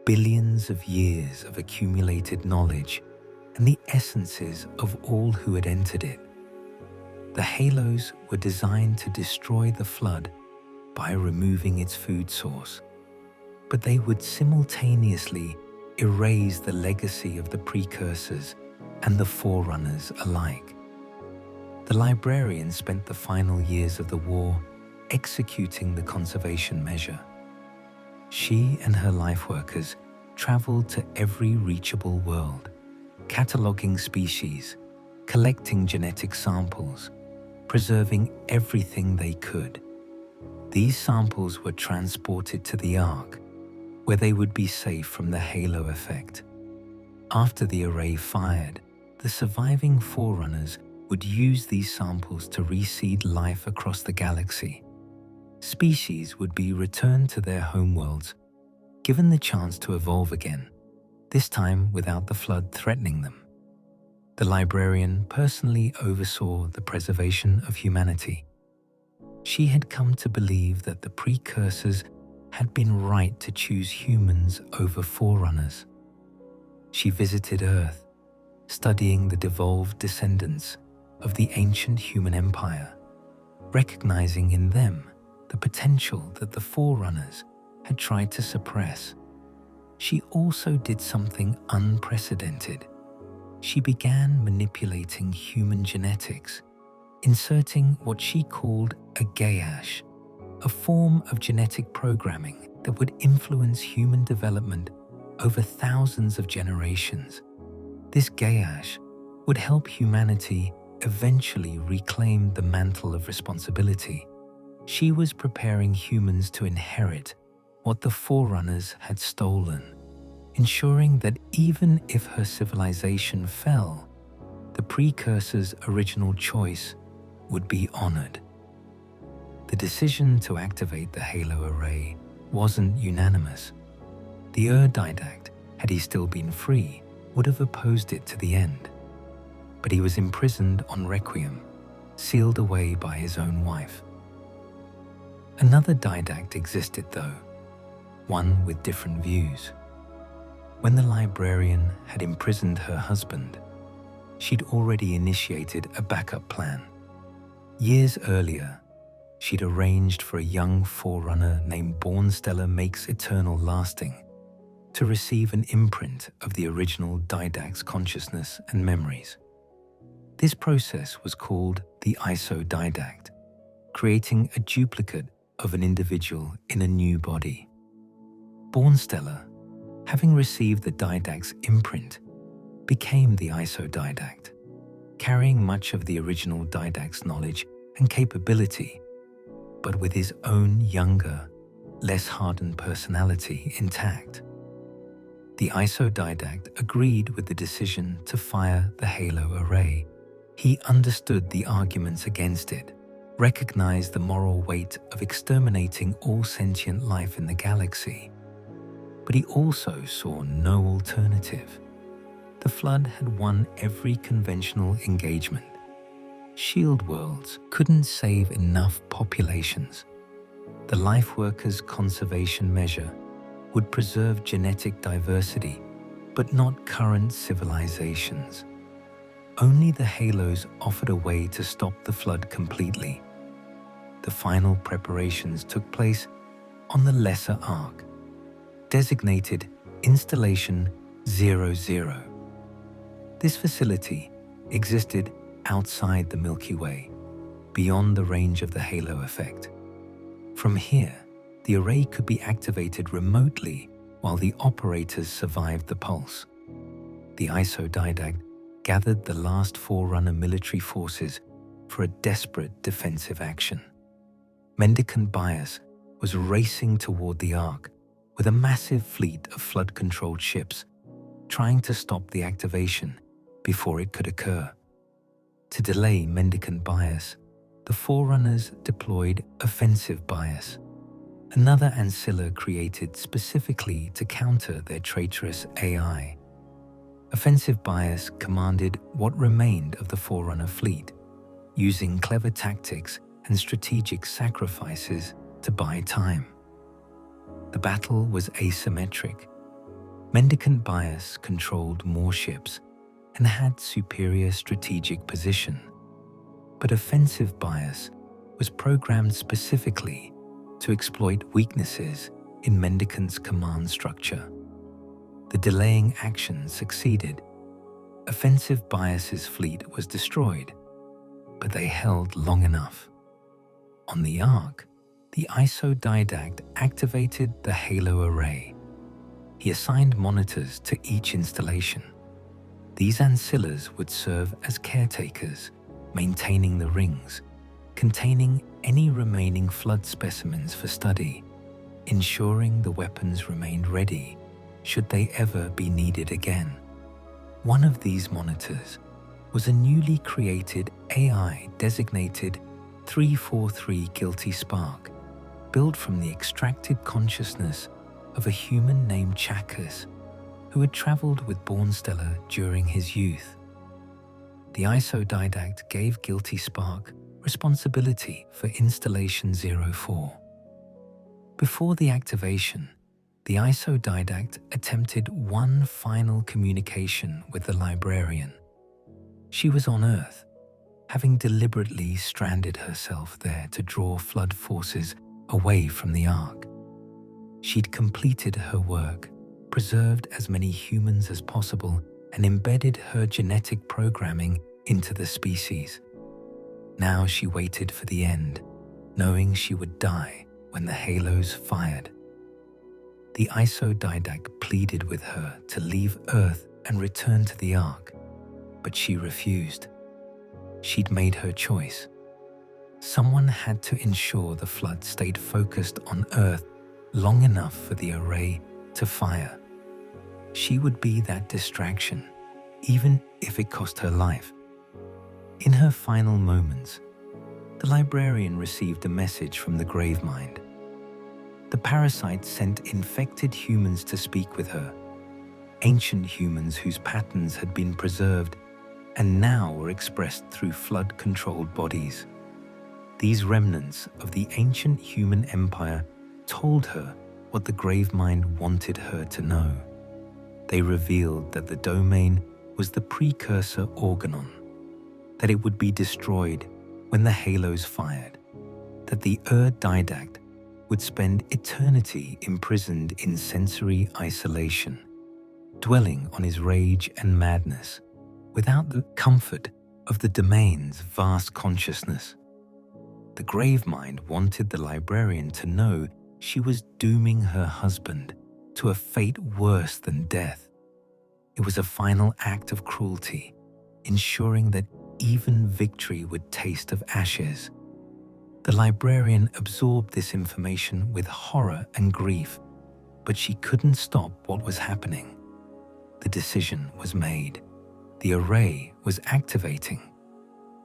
billions of years of accumulated knowledge and the essences of all who had entered it. The Halos were designed to destroy the flood by removing its food source, but they would simultaneously erase the legacy of the Precursors and the Forerunners alike. The librarian spent the final years of the war executing the conservation measure. She and her lifeworkers traveled to every reachable world, cataloging species, collecting genetic samples, preserving everything they could. These samples were transported to the Ark, where they would be safe from the halo effect. After the array fired, the surviving Forerunners would use these samples to reseed life across the galaxy. Species would be returned to their homeworlds, given the chance to evolve again, this time without the flood threatening them. The librarian personally oversaw the preservation of humanity. She had come to believe that the Precursors had been right to choose humans over Forerunners. She visited Earth, studying the devolved descendants of the ancient human empire, recognizing in them the potential that the Forerunners had tried to suppress. She also did something unprecedented. She began manipulating human genetics, inserting what she called a gaiash, a form of genetic programming that would influence human development over thousands of generations. This gaiash would help humanity eventually reclaim the Mantle of Responsibility. She was preparing humans to inherit what the Forerunners had stolen, ensuring that even if her civilization fell, the Precursors' original choice would be honored. The decision to activate the Halo array wasn't unanimous. The Didact, had he still been free, would have opposed it to the end. But he was imprisoned on Requiem, sealed away by his own wife. Another Didact existed though, one with different views. When the librarian had imprisoned her husband, she'd already initiated a backup plan. Years earlier, she'd arranged for a young Forerunner named Born Stellar Makes Eternal Lasting to receive an imprint of the original Didact's consciousness and memories. This process was called the Didact, creating a duplicate of an individual in a new body. Born stellar, having received the Didact's imprint, became the Didact, carrying much of the original Didact's knowledge and capability, but with his own younger, less hardened personality intact. The Didact agreed with the decision to fire the halo array. He understood the arguments against it, recognized the moral weight of exterminating all sentient life in the galaxy, but he also saw no alternative. The Flood had won every conventional engagement. Shield worlds couldn't save enough populations. The Lifeworkers' conservation measure would preserve genetic diversity, but not current civilizations. Only the halos offered a way to stop the Flood completely. The final preparations took place on the Lesser Ark, designated Installation 00. This facility existed outside the Milky Way, beyond the range of the halo effect. From here, the array could be activated remotely while the operators survived the pulse. The Didact gathered the last Forerunner military forces for a desperate defensive action. Mendicant Bias was racing toward the Ark with a massive fleet of Flood-controlled ships, trying to stop the activation before it could occur. To delay Mendicant Bias, the Forerunners deployed Offensive Bias, another ancilla created specifically to counter their traitorous AI. Offensive Bias commanded what remained of the Forerunner fleet, using clever tactics and strategic sacrifices to buy time. The battle was asymmetric. Mendicant Bias controlled more ships and had superior strategic position, but Offensive Bias was programmed specifically to exploit weaknesses in Mendicant's command structure. The delaying action succeeded. Offensive Bias's fleet was destroyed, but they held long enough. On the Ark, the Didact activated the halo array. He assigned monitors to each installation. These ancillas would serve as caretakers, maintaining the rings, containing any remaining Flood specimens for study, ensuring the weapons remained ready should they ever be needed again. One of these monitors was a newly created AI designated 343 Guilty Spark, built from the extracted consciousness of a human named Chakas, who had traveled with Bornstellar during his youth. The Didact gave Guilty Spark responsibility for Installation 04. Before the activation, the Didact attempted one final communication with the Librarian. She was on Earth, having deliberately stranded herself there to draw Flood forces away from the Ark. She'd completed her work, preserved as many humans as possible, and embedded her genetic programming into the species. Now she waited for the end, knowing she would die when the halos fired. The Didact pleaded with her to leave Earth and return to the Ark, but she refused. She'd made her choice. Someone had to ensure the Flood stayed focused on Earth long enough for the array to fire. She would be that distraction, even if it cost her life. In her final moments, the Librarian received a message from the Gravemind. The parasite sent infected humans to speak with her, ancient humans whose patterns had been preserved and now were expressed through Flood-controlled bodies. These remnants of the ancient human empire told her what the Gravemind wanted her to know. They revealed that the domain was the Precursor organon, that it would be destroyed when the halos fired, that the Didact would spend eternity imprisoned in sensory isolation, dwelling on his rage and madness, without the comfort of the domain's vast consciousness. The Gravemind wanted the librarian to know she was dooming her husband to a fate worse than death. It was a final act of cruelty, ensuring that even victory would taste of ashes. The librarian absorbed this information with horror and grief, but she couldn't stop what was happening. The decision was made. The array was activating.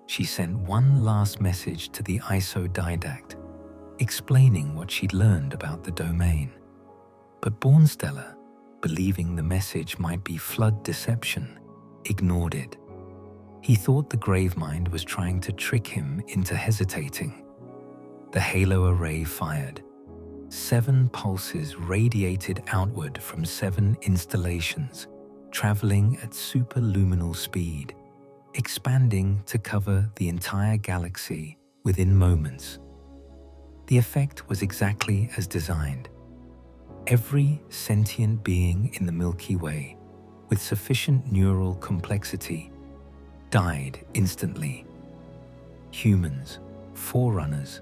She sent one last message to the ISO Didact, explaining what she'd learned about the domain. But Bornsteller, believing the message might be flood deception, ignored it. He thought the Gravemind was trying to trick him into hesitating. The halo array fired. 7 pulses radiated outward from 7 installations, traveling at superluminal speed, expanding to cover the entire galaxy within moments. The effect was exactly as designed. Every sentient being in the Milky Way, with sufficient neural complexity, died instantly. Humans, Forerunners,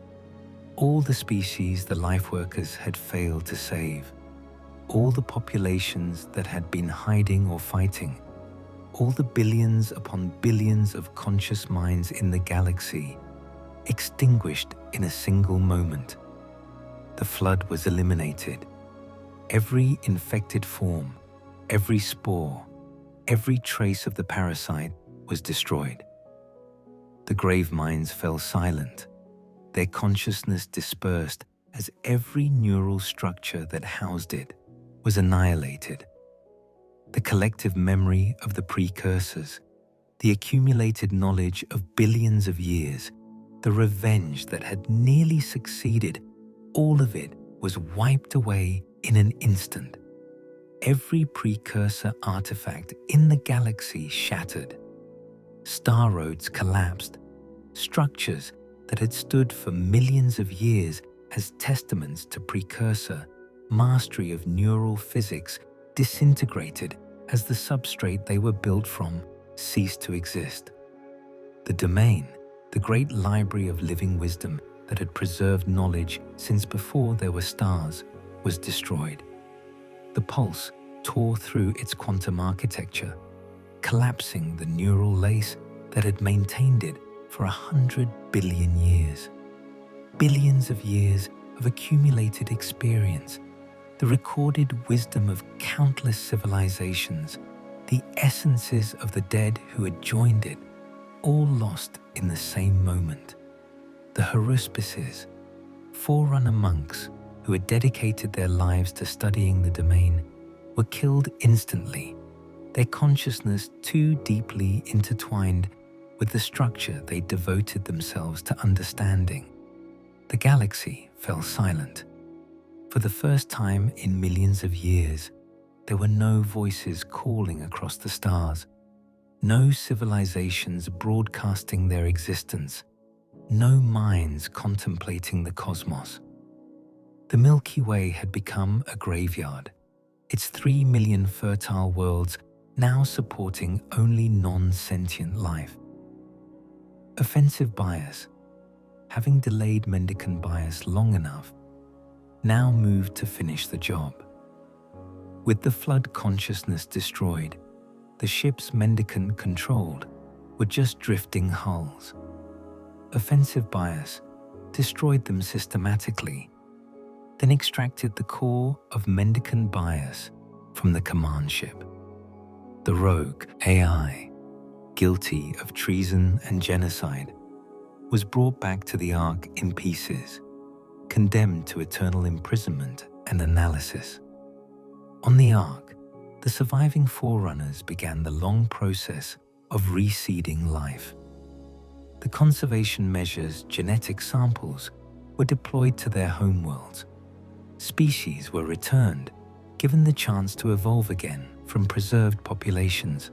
all the species the Lifeworkers had failed to save, all the populations that had been hiding or fighting, all the billions upon billions of conscious minds in the galaxy, extinguished in a single moment. The flood was eliminated. Every infected form, every spore, every trace of the parasite was destroyed. The Graveminds fell silent, their consciousness dispersed as every neural structure that housed it was annihilated. The collective memory of the Precursors, the accumulated knowledge of billions of years, the revenge that had nearly succeeded, all of it was wiped away in an instant. Every Precursor artifact in the galaxy shattered. Star roads collapsed. Structures that had stood for millions of years as testaments to Precursor mastery of neural physics disintegrated as the substrate they were built from ceased to exist. The domain, the great library of living wisdom that had preserved knowledge since before there were stars, was destroyed. The pulse tore through its quantum architecture, collapsing the neural lace that had maintained it for 100 billion years. Billions of years of accumulated experience, the recorded wisdom of countless civilizations, the essences of the dead who had joined it, all lost in the same moment. The haruspices, Forerunner monks who had dedicated their lives to studying the domain, were killed instantly, their consciousness too deeply intertwined with the structure they devoted themselves to understanding. The galaxy fell silent. For the first time in millions of years, there were no voices calling across the stars, no civilizations broadcasting their existence, no minds contemplating the cosmos. The Milky Way had become a graveyard, its 3 million fertile worlds now supporting only non-sentient life. Offensive bias, having delayed Mendicant Bias long enough, now moved to finish the job. With the flood consciousness destroyed, the ships Mendicant controlled were just drifting hulls. Offensive bias destroyed them systematically, then extracted the core of Mendicant Bias from the command ship. The rogue AI, guilty of treason and genocide, was brought back to the Ark in pieces, condemned to eternal imprisonment and analysis. On the Ark, the surviving Forerunners began the long process of reseeding life. The conservation measures' genetic samples were deployed to their homeworlds. Species were returned, given the chance to evolve again from preserved populations.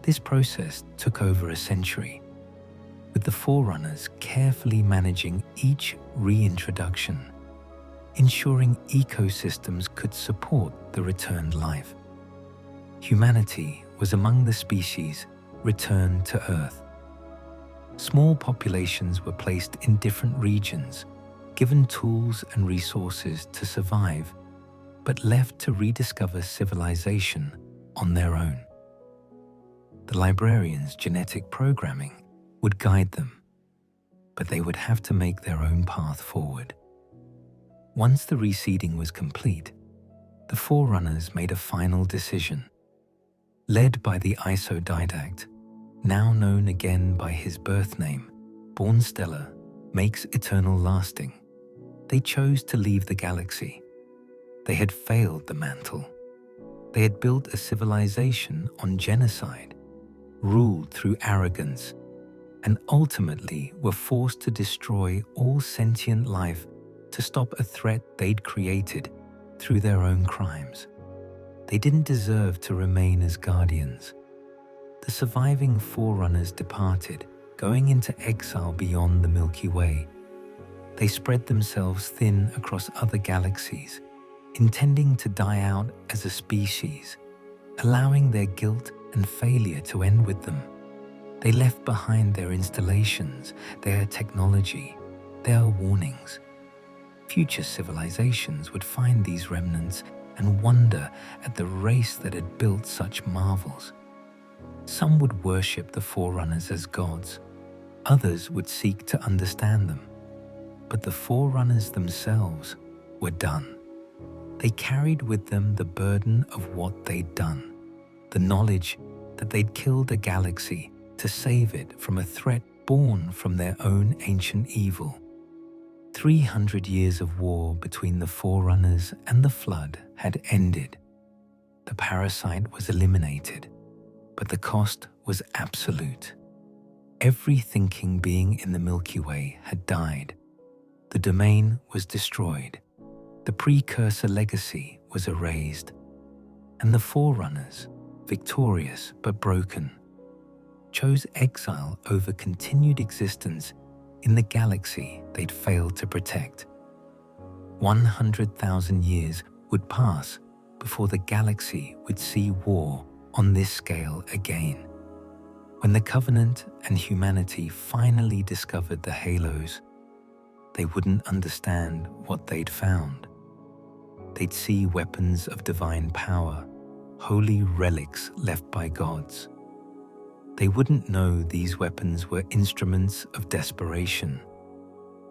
This process took over a century, with the Forerunners carefully managing each reintroduction, ensuring ecosystems could support the returned life. Humanity was among the species returned to Earth, Small populations were placed in different regions, given tools and resources to survive, but left to rediscover civilization on their own. The librarians' genetic programming would guide them, but they would have to make their own path forward. Once the reseeding was complete, the Forerunners made a final decision. Led by the Didact, now known again by his birth name, born stellar, makes eternal lasting, they chose to leave the galaxy. They had failed the Mantle. They had built a civilization on genocide, ruled through arrogance, and ultimately were forced to destroy all sentient life to stop a threat they'd created through their own crimes. They didn't deserve to remain as guardians. The surviving Forerunners departed, going into exile beyond the Milky Way. They spread themselves thin across other galaxies, intending to die out as a species, allowing their guilt and failure to end with them. They left behind their installations, their technology, their warnings. Future civilizations would find these remnants and wonder at the race that had built such marvels. Some would worship the Forerunners as gods. Others would seek to understand them. But the Forerunners themselves were done. They carried with them the burden of what they'd done, the knowledge that they'd killed a galaxy to save it from a threat born from their own ancient evil. 300 years of war between the Forerunners and the Flood had ended. The parasite was eliminated, but the cost was absolute. Every thinking being in the Milky Way had died. The domain was destroyed. The Precursor legacy was erased. And the Forerunners, victorious but broken, chose exile over continued existence in the galaxy they'd failed to protect. 100,000 years would pass before the galaxy would see war on this scale again. When the Covenant and humanity finally discovered the halos, they wouldn't understand what they'd found. They'd see weapons of divine power, holy relics left by gods. They wouldn't know these weapons were instruments of desperation,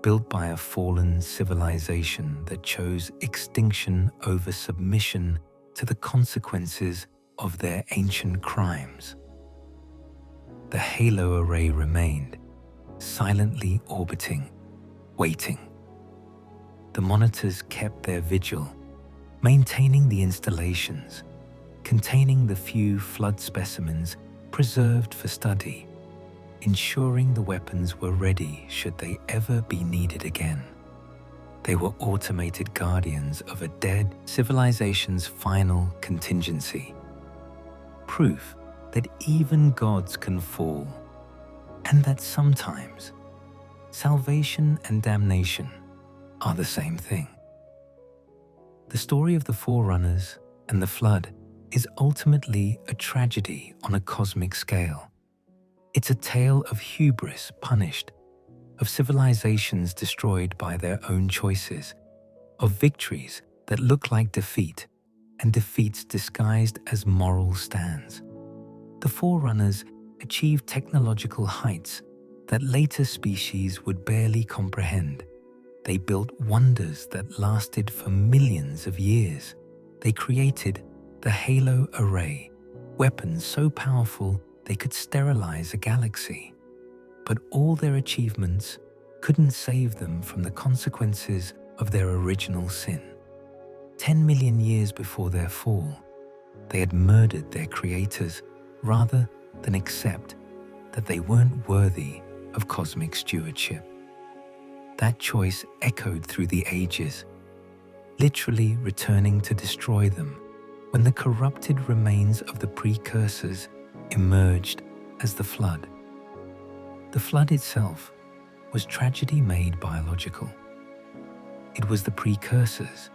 built by a fallen civilization that chose extinction over submission to the consequences of their ancient crimes. The halo array remained, silently orbiting, waiting. The monitors kept their vigil, maintaining the installations, containing the few flood specimens preserved for study, ensuring the weapons were ready should they ever be needed again. They were automated guardians of a dead civilization's final contingency. Proof that even gods can fall, and that sometimes salvation and damnation are the same thing. The story of the Forerunners and the Flood is ultimately a tragedy on a cosmic scale. It's a tale of hubris punished, of civilizations destroyed by their own choices, of victories that look like defeat and defeats disguised as moral stands. The Forerunners achieved technological heights that later species would barely comprehend. They built wonders that lasted for millions of years. They created the Halo Array, weapons so powerful they could sterilize a galaxy. But all their achievements couldn't save them from the consequences of their original sin. 10 million years before their fall, they had murdered their creators rather than accept that they weren't worthy of cosmic stewardship. That choice echoed through the ages, literally returning to destroy them when the corrupted remains of the Precursors emerged as the Flood. The Flood itself was tragedy made biological. It was the Precursors,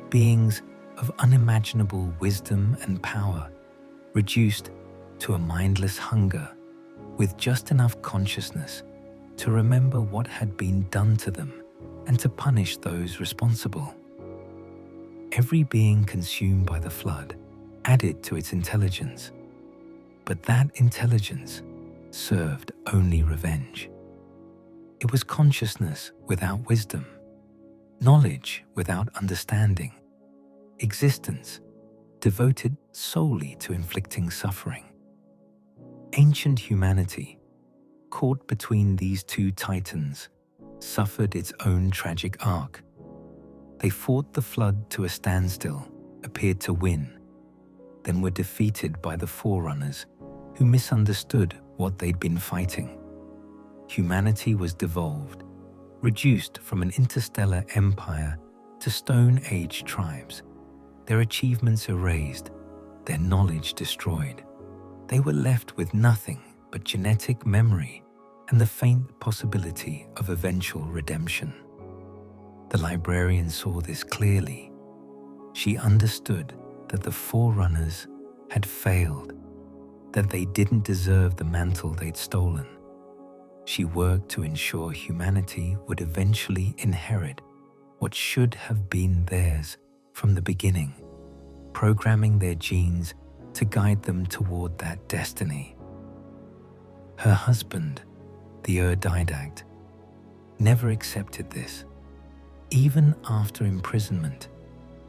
beings of unimaginable wisdom and power, reduced to a mindless hunger, with just enough consciousness to remember what had been done to them and to punish those responsible. Every being consumed by the flood added to its intelligence, but that intelligence served only revenge. It was consciousness without wisdom, knowledge without understanding, existence devoted solely to inflicting suffering. Ancient humanity, caught between these two titans, suffered its own tragic arc. They fought the flood to a standstill, appeared to win, then were defeated by the Forerunners, who misunderstood what they'd been fighting. Humanity was devolved, reduced from an interstellar empire to Stone Age tribes, their achievements erased, their knowledge destroyed. They were left with nothing but genetic memory and the faint possibility of eventual redemption. The librarian saw this clearly. She understood that the Forerunners had failed, that they didn't deserve the mantle they'd stolen. She worked to ensure humanity would eventually inherit what should have been theirs from the beginning, programming their genes to guide them toward that destiny. Her husband, the Didact, never accepted this. Even after imprisonment,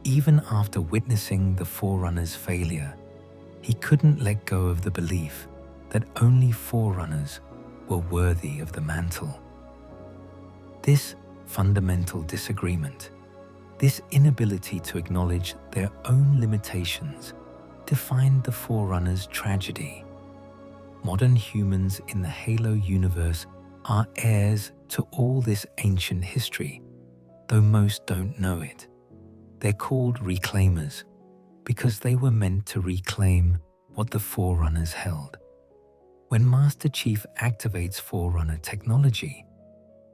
even after witnessing the Forerunners' failure, he couldn't let go of the belief that only Forerunners were worthy of the mantle. This fundamental disagreement, this inability to acknowledge their own limitations, defined the Forerunners' tragedy. Modern humans in the Halo universe are heirs to all this ancient history, though most don't know it. They're called reclaimers because they were meant to reclaim what the Forerunners held. When Master Chief activates Forerunner technology,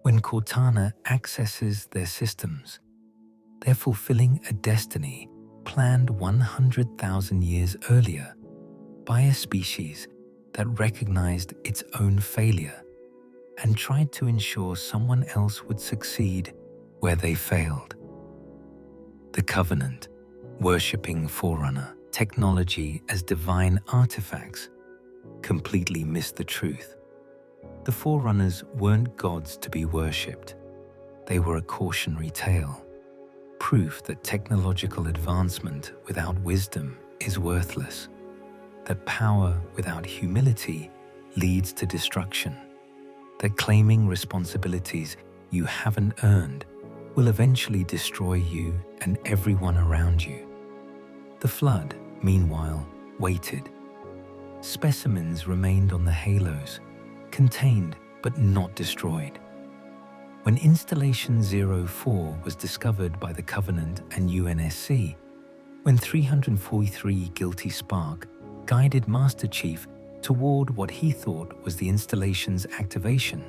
when Cortana accesses their systems, they're fulfilling a destiny planned 100,000 years earlier by a species that recognized its own failure and tried to ensure someone else would succeed where they failed. The Covenant, worshipping Forerunner technology as divine artifacts, completely missed the truth. The Forerunners weren't gods to be worshipped. They were a cautionary tale, proof that technological advancement without wisdom is worthless, that power without humility leads to destruction, that claiming responsibilities you haven't earned will eventually destroy you and everyone around you. The flood, meanwhile, waited. Specimens remained on the halos, contained but not destroyed. When Installation 04 was discovered by the Covenant and UNSC, when 343 guilty spark guided Master Chief toward what he thought was the installation's activation,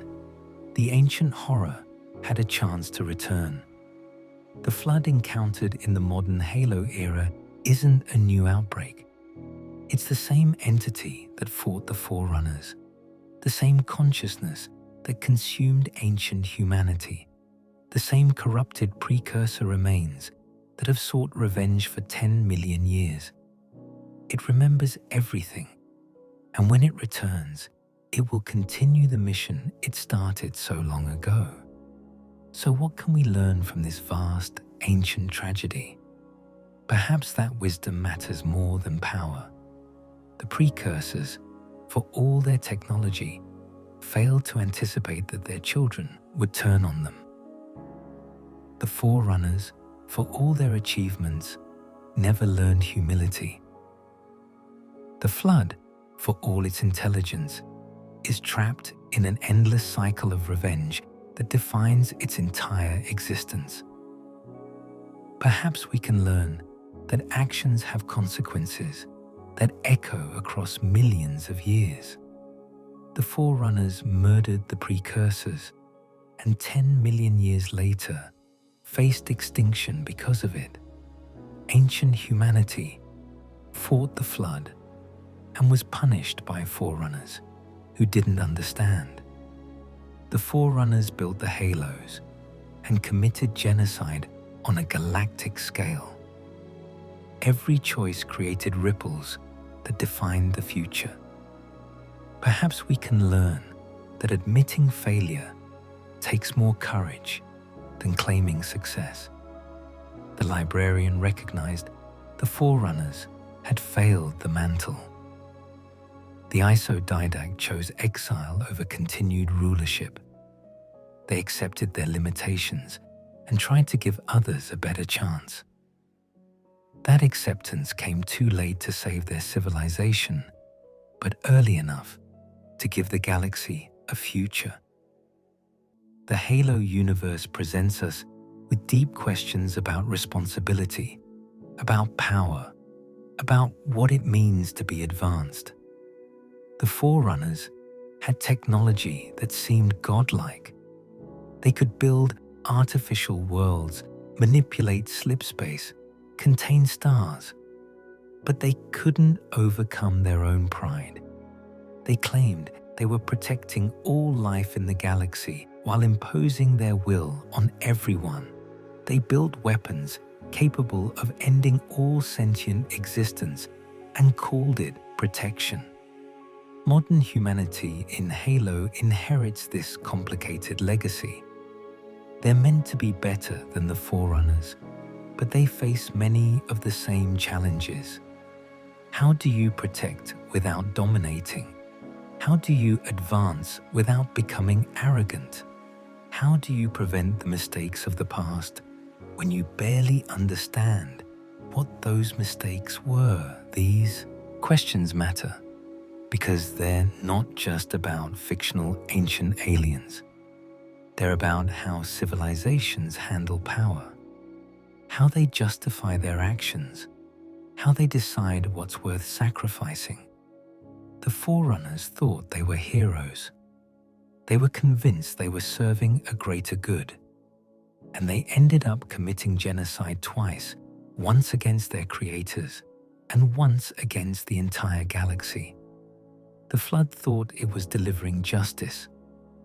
the ancient horror had a chance to return. The flood encountered in the modern Halo era isn't a new outbreak. It's the same entity that fought the Forerunners, the same consciousness that consumed ancient humanity, the same corrupted Precursor remains that have sought revenge for 10 million years. It remembers everything, and when it returns, it will continue the mission it started so long ago. So what can we learn from this vast, ancient tragedy? Perhaps that wisdom matters more than power. The Precursors, for all their technology, failed to anticipate that their children would turn on them. The Forerunners, for all their achievements, never learned humility. The flood, for all its intelligence, is trapped in an endless cycle of revenge that defines its entire existence. Perhaps we can learn that actions have consequences that echo across millions of years. The Forerunners murdered the Precursors, and 10 million years later faced extinction because of it. Ancient humanity fought the flood and was punished by Forerunners, who didn't understand. The Forerunners built the halos and committed genocide on a galactic scale. Every choice created ripples that defined the future. Perhaps we can learn that admitting failure takes more courage than claiming success. The librarian recognized the Forerunners had failed the mantle. The Didact chose exile over continued rulership. They accepted their limitations and tried to give others a better chance. That acceptance came too late to save their civilization, but early enough to give the galaxy a future. The Halo universe presents us with deep questions about responsibility, about power, about what it means to be advanced. The Forerunners had technology that seemed godlike. They could build artificial worlds, manipulate slip space, contain stars, but they couldn't overcome their own pride. They claimed they were protecting all life in the galaxy while imposing their will on everyone. They built weapons capable of ending all sentient existence and called it protection. Modern humanity in Halo inherits this complicated legacy. They're meant to be better than the Forerunners, but they face many of the same challenges. How do you protect without dominating? How do you advance without becoming arrogant? How do you prevent the mistakes of the past when you barely understand what those mistakes were? These questions matter because they're not just about fictional ancient aliens. They're about how civilizations handle power, how they justify their actions, how they decide what's worth sacrificing. The Forerunners thought they were heroes. They were convinced they were serving a greater good, and they ended up committing genocide twice, once against their creators and once against the entire galaxy. The Flood thought it was delivering justice,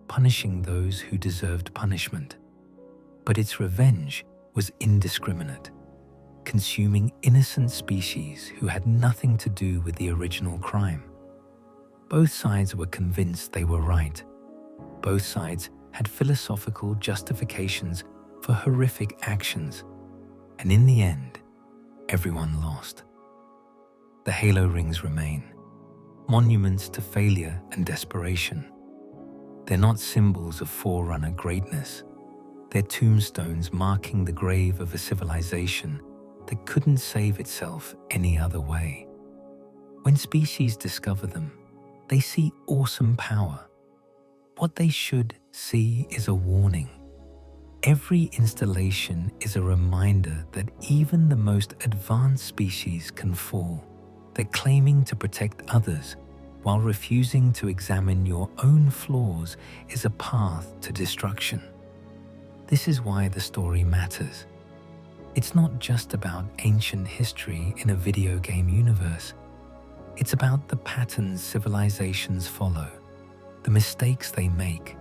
punishing those who deserved punishment, but its revenge was indiscriminate, consuming innocent species who had nothing to do with the original crime. Both sides were convinced they were right. Both sides had philosophical justifications for horrific actions, and in the end, everyone lost. The Halo rings remain, monuments to failure and desperation. They're not symbols of Forerunner greatness. They're tombstones marking the grave of a civilization that couldn't save itself any other way. When species discover them, they see awesome power. What they should see is a warning. Every installation is a reminder that even the most advanced species can fall, that claiming to protect others while refusing to examine your own flaws is a path to destruction. This is why the story matters. It's not just about ancient history in a video game universe. It's about the patterns civilizations follow, the mistakes they make,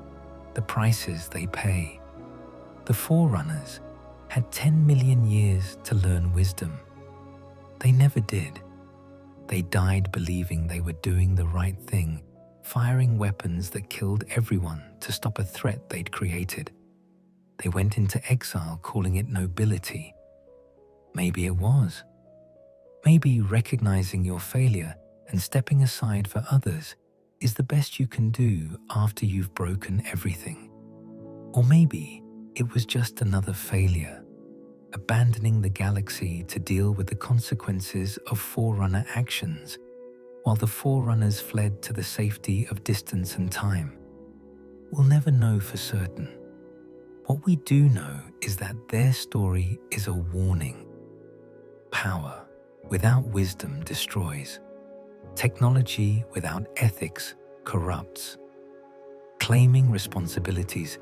the prices they pay. The Forerunners had 10 million years to learn wisdom. They never did. They died believing they were doing the right thing, firing weapons that killed everyone to stop a threat they'd created. They went into exile calling it nobility. Maybe it was. Maybe recognizing your failure and stepping aside for others is the best you can do after you've broken everything. Or maybe it was just another failure, abandoning the galaxy to deal with the consequences of Forerunner actions, while the Forerunners fled to the safety of distance and time. We'll never know for certain. What we do know is that their story is a warning. Power without wisdom destroys. Technology without ethics corrupts. Claiming responsibilities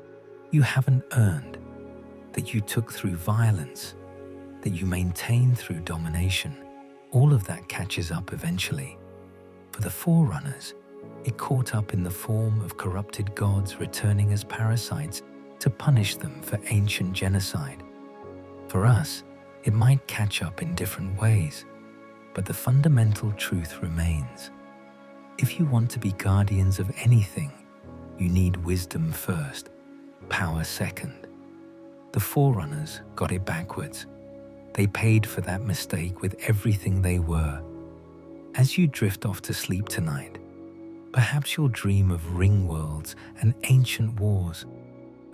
you haven't earned, that you took through violence, that you maintained through domination, all of that catches up eventually. For the Forerunners, It caught up in the form of corrupted gods returning as parasites to punish them for ancient genocide. For us, it might catch up in different ways, but the fundamental truth remains. If you want to be guardians of anything, you need wisdom first, power second. The Forerunners got it backwards. They paid for that mistake with everything they were. As you drift off to sleep tonight, perhaps you'll dream of ring worlds and ancient wars,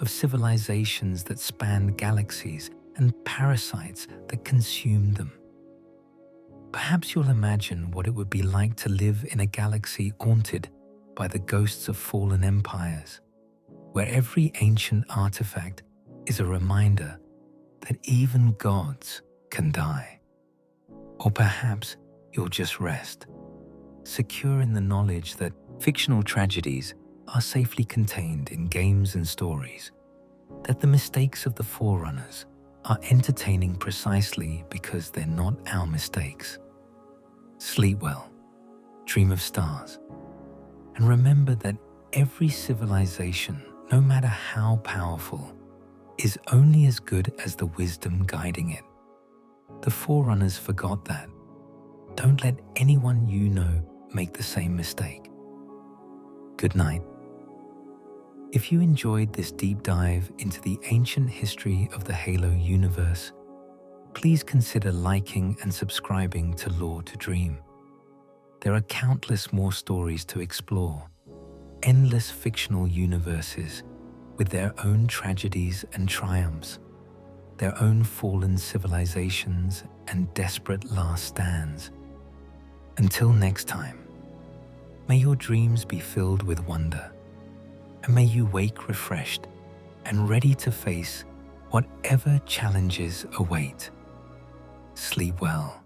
of civilizations that spanned galaxies and parasites that consumed them. Perhaps you'll imagine what it would be like to live in a galaxy haunted by the ghosts of fallen empires, where every ancient artifact is a reminder that even gods can die. Or perhaps you'll just rest, secure in the knowledge that fictional tragedies are safely contained in games and stories, that the mistakes of the Forerunners are entertaining precisely because they're not our mistakes. Sleep well, dream of stars, and remember that every civilization, no matter how powerful, is only as good as the wisdom guiding it. The Forerunners forgot that. Don't let anyone you know make the same mistake. Good night. If you enjoyed this deep dive into the ancient history of the Halo universe, please consider liking and subscribing to Lore to Dream. There are countless more stories to explore, endless fictional universes with their own tragedies and triumphs, their own fallen civilizations and desperate last stands. Until next time, may your dreams be filled with wonder, and may you wake refreshed and ready to face whatever challenges await. Sleep well.